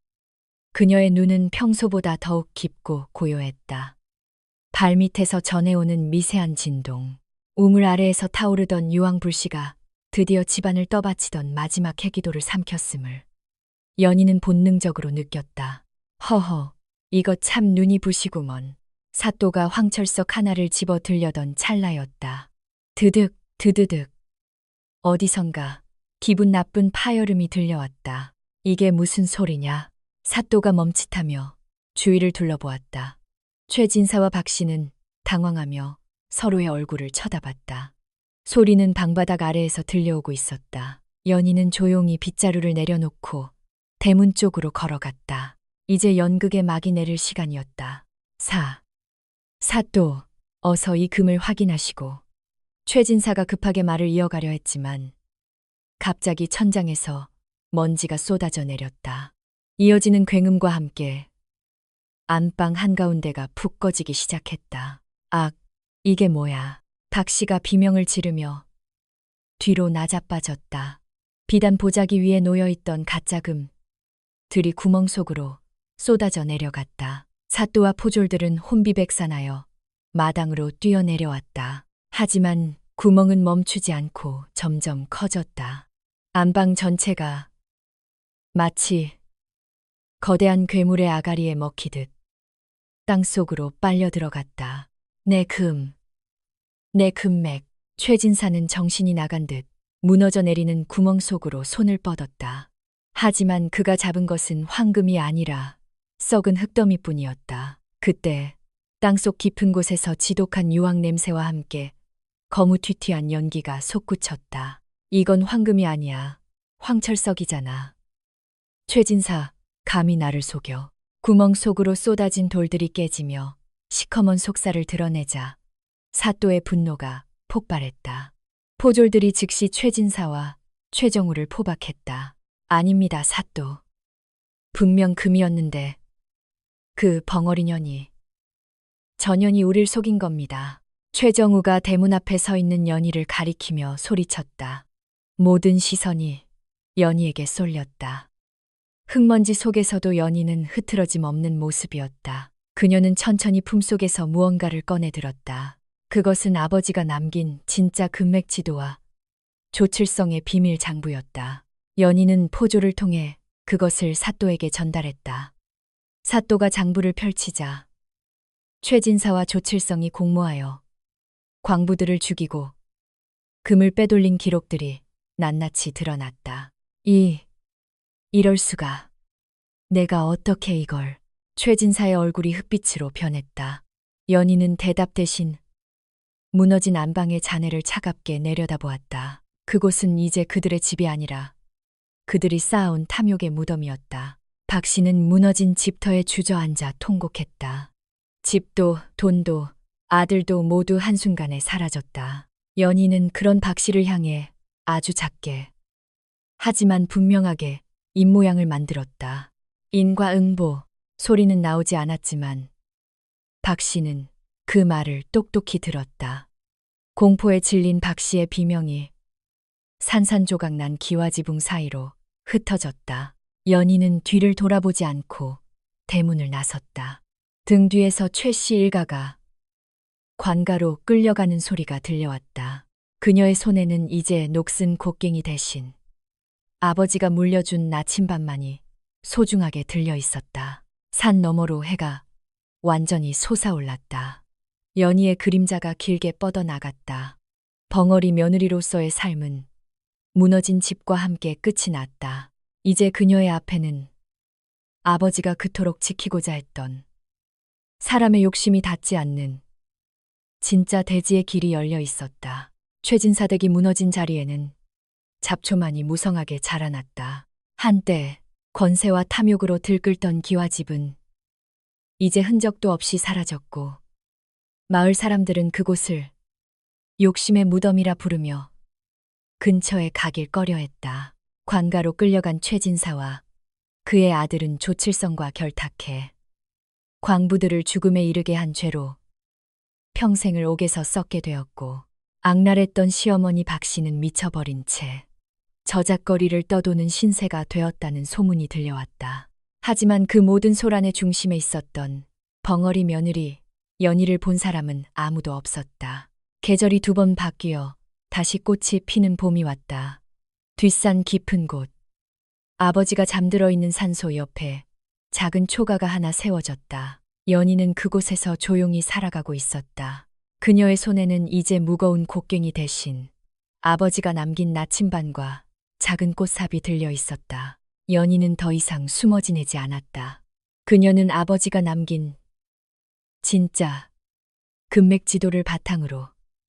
그녀의 눈은 평소보다 더욱 깊고 고요했다. 발밑에서 전해오는 미세한 진동, 우물 아래에서 타오르던 유황불씨가 드디어 집안을 떠받치던 마지막 해기도를 삼켰음을 연희는 본능적으로 느꼈다. 허허, 이거 참 눈이 부시구먼. 사또가 황철석 하나를 집어 들려던 찰나였다. 드득, 드드득. 어디선가 기분 나쁜 파열음이 들려왔다. 이게 무슨 소리냐? 사또가 멈칫하며 주위를 둘러보았다. 최진사와 박 씨는 당황하며 서로의 얼굴을 쳐다봤다. 소리는 방바닥 아래에서 들려오고 있었다. 연희는 조용히 빗자루를 내려놓고 대문 쪽으로 걸어갔다. 이제 연극의 막이 내릴 시간이었다. 사또, 어서 이 금을 확인하시고. 최진사가 급하게 말을 이어가려 했지만 갑자기 천장에서 먼지가 쏟아져 내렸다. 이어지는 굉음과 함께 안방 한가운데가 푹 꺼지기 시작했다. 악, 이게 뭐야? 박 씨가 비명을 지르며 뒤로 나자빠졌다. 비단 보자기 위에 놓여있던 가짜금 들이 구멍 속으로 쏟아져 내려갔다. 사또와 포졸들은 혼비백산하여 마당으로 뛰어내려왔다. 하지만 구멍은 멈추지 않고 점점 커졌다. 안방 전체가 마치 거대한 괴물의 아가리에 먹히듯 땅속으로 빨려 들어갔다. 내 금맥. 최진사는 정신이 나간 듯 무너져 내리는 구멍 속으로 손을 뻗었다. 하지만 그가 잡은 것은 황금이 아니라 썩은 흙더미뿐이었다. 그때 땅속 깊은 곳에서 지독한 유황 냄새와 함께 거무튀튀한 연기가 솟구쳤다. 이건 황금이 아니야. 황철석이잖아. 최진사, 감히 나를 속여. 구멍 속으로 쏟아진 돌들이 깨지며 시커먼 속살을 드러내자 사또의 분노가 폭발했다. 포졸들이 즉시 최진사와 최정우를 포박했다. 아닙니다, 사또. 분명 금이었는데 그 벙어리 년이 전연이 우릴 속인 겁니다. 최정우가 대문 앞에 서 있는 연희를 가리키며 소리쳤다. 모든 시선이 연희에게 쏠렸다. 흙먼지 속에서도 연희는 흐트러짐 없는 모습이었다. 그녀는 천천히 품속에서 무언가를 꺼내 들었다. 그것은 아버지가 남긴 진짜 금맥 지도와 조칠성의 비밀 장부였다. 연희는 포조를 통해 그것을 사또에게 전달했다. 사또가 장부를 펼치자 최진사와 조칠성이 공모하여 광부들을 죽이고 금을 빼돌린 기록들이 낱낱이 드러났다. 이럴 수가. 내가 어떻게 이걸. 최진사의 얼굴이 흑빛으로 변했다. 연희는 대답 대신 무너진 안방의 잔해를 차갑게 내려다보았다. 그곳은 이제 그들의 집이 아니라 그들이 쌓아온 탐욕의 무덤이었다. 박 씨는 무너진 집터에 주저앉아 통곡했다. 집도 돈도 아들도 모두 한순간에 사라졌다. 연희는 그런 박 씨를 향해 아주 작게 하지만 분명하게 입모양을 만들었다. 인과응보. 소리는 나오지 않았지만 박 씨는 그 말을 똑똑히 들었다. 공포에 질린 박 씨의 비명이 산산조각 난 기와지붕 사이로 흩어졌다. 연희는 뒤를 돌아보지 않고 대문을 나섰다. 등 뒤에서 최 씨 일가가 관가로 끌려가는 소리가 들려왔다. 그녀의 손에는 이제 녹슨 곡괭이 대신 아버지가 물려준 나침반만이 소중하게 들려 있었다. 산 너머로 해가 완전히 솟아올랐다. 연희의 그림자가 길게 뻗어나갔다. 벙어리 며느리로서의 삶은 무너진 집과 함께 끝이 났다. 이제 그녀의 앞에는 아버지가 그토록 지키고자 했던 사람의 욕심이 닿지 않는 진짜 대지의 길이 열려 있었다. 최진사댁이 무너진 자리에는 잡초만이 무성하게 자라났다. 한때 권세와 탐욕으로 들끓던 기와집은 이제 흔적도 없이 사라졌고 마을 사람들은 그곳을 욕심의 무덤이라 부르며 근처에 가길 꺼려했다. 관가로 끌려간 최진사와 그의 아들은 조칠성과 결탁해 광부들을 죽음에 이르게 한 죄로 평생을 옥에서 썩게 되었고 악랄했던 시어머니 박 씨는 미쳐버린 채 저작거리를 떠도는 신세가 되었다는 소문이 들려왔다. 하지만 그 모든 소란의 중심에 있었던 벙어리 며느리 연희를 본 사람은 아무도 없었다. 계절이 2번 바뀌어 다시 꽃이 피는 봄이 왔다. 뒷산 깊은 곳. 아버지가 잠들어 있는 산소 옆에 작은 초가가 하나 세워졌다. 연희는 그곳에서 조용히 살아가고 있었다. 그녀의 손에는 이제 무거운 곡괭이 대신 아버지가 남긴 나침반과 작은 꽃삽이 들려 있었다. 연희는 더 이상 숨어 지내지 않았다. 그녀는 아버지가 남긴 진짜 금맥 지도를 바탕으로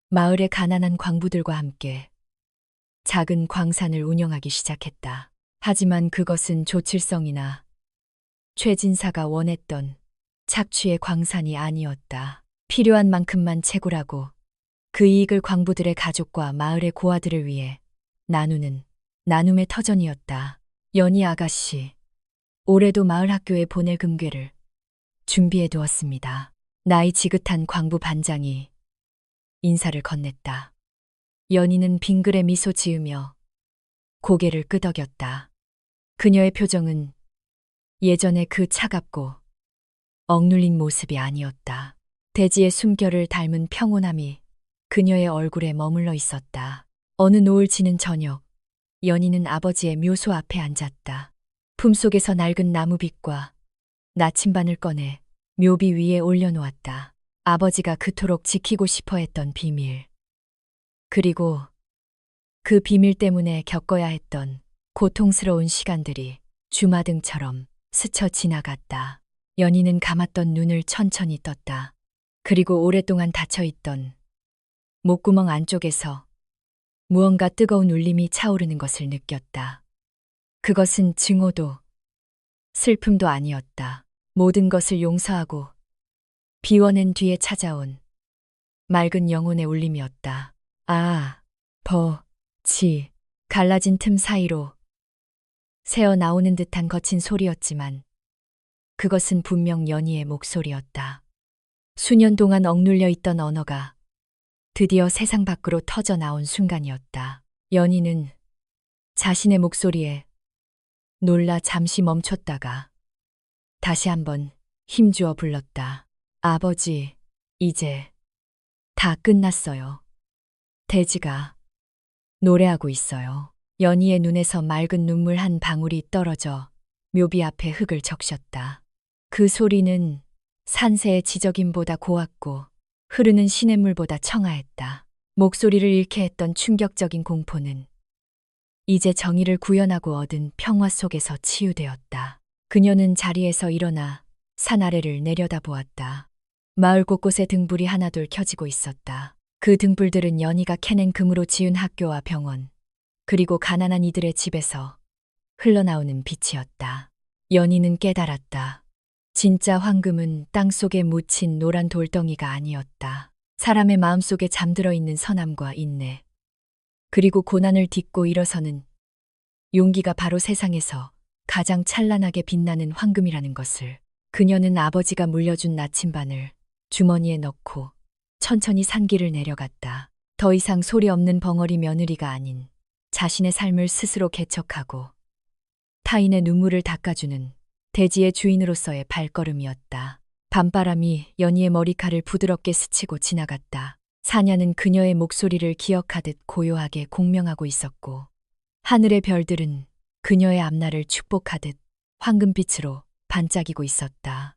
마을의 가난한 광부들과 함께 작은 광산을 운영하기 시작했다. 하지만 그것은 조칠성이나 최진사가 원했던 착취의 광산이 아니었다. 필요한 만큼만 채굴하고 그 이익을 광부들의 가족과 마을의 고아들을 위해 나누는 나눔의 터전이었다. 연희 아가씨, 올해도 마을 학교에 보낼 금괴를 준비해 두었습니다. 나이 지긋한 광부 반장이 인사를 건넸다. 연희는 빙그레 미소 지으며 고개를 끄덕였다. 그녀의 표정은 예전의 그 차갑고 억눌린 모습이 아니었다. 대지의 숨결을 닮은 평온함이 그녀의 얼굴에 머물러 있었다. 어느 노을 지는 저녁, 연희는 아버지의 묘소 앞에 앉았다. 품속에서 낡은 나무빗과 나침반을 꺼내 묘비 위에 올려놓았다. 아버지가 그토록 지키고 싶어 했던 비밀. 그리고 그 비밀 때문에 겪어야 했던 고통스러운 시간들이 주마등처럼 스쳐 지나갔다. 연희는 감았던 눈을 천천히 떴다. 그리고 오랫동안 닫혀있던 목구멍 안쪽에서 무언가 뜨거운 울림이 차오르는 것을 느꼈다. 그것은 증오도 슬픔도 아니었다. 모든 것을 용서하고 비워낸 뒤에 찾아온 맑은 영혼의 울림이었다. 아, 지, 갈라진 틈 사이로 새어 나오는 듯한 거친 소리였지만 그것은 분명 연희의 목소리였다. 수년 동안 억눌려 있던 언어가 드디어 세상 밖으로 터져 나온 순간이었다. 연희는 자신의 목소리에 놀라 잠시 멈췄다가 다시 한번 힘주어 불렀다. 아버지, 이제 다 끝났어요. 돼지가 노래하고 있어요. 연희의 눈에서 맑은 눈물 한 방울이 떨어져 묘비 앞에 흙을 적셨다. 그 소리는 산새의 지저김보다 고왔고 흐르는 시냇물보다 청아했다. 목소리를 잃게 했던 충격적인 공포는 이제 정의를 구현하고 얻은 평화 속에서 치유되었다. 그녀는 자리에서 일어나 산 아래를 내려다보았다. 마을 곳곳에 등불이 하나둘 켜지고 있었다. 그 등불들은 연희가 캐낸 금으로 지은 학교와 병원, 그리고 가난한 이들의 집에서 흘러나오는 빛이었다. 연희는 깨달았다. 진짜 황금은 땅속에 묻힌 노란 돌덩이가 아니었다. 사람의 마음속에 잠들어 있는 선함과 인내, 그리고 고난을 딛고 일어서는 용기가 바로 세상에서 가장 찬란하게 빛나는 황금이라는 것을. 그녀는 아버지가 물려준 나침반을 주머니에 넣고 천천히 산길을 내려갔다. 더 이상 소리 없는 벙어리 며느리가 아닌 자신의 삶을 스스로 개척하고 타인의 눈물을 닦아주는 대지의 주인으로서의 발걸음이었다. 밤바람이 연희의 머리칼을 부드럽게 스치고 지나갔다. 사냐는 그녀의 목소리를 기억하듯 고요하게 공명하고 있었고 하늘의 별들은 그녀의 앞날을 축복하듯 황금빛으로 반짝이고 있었다.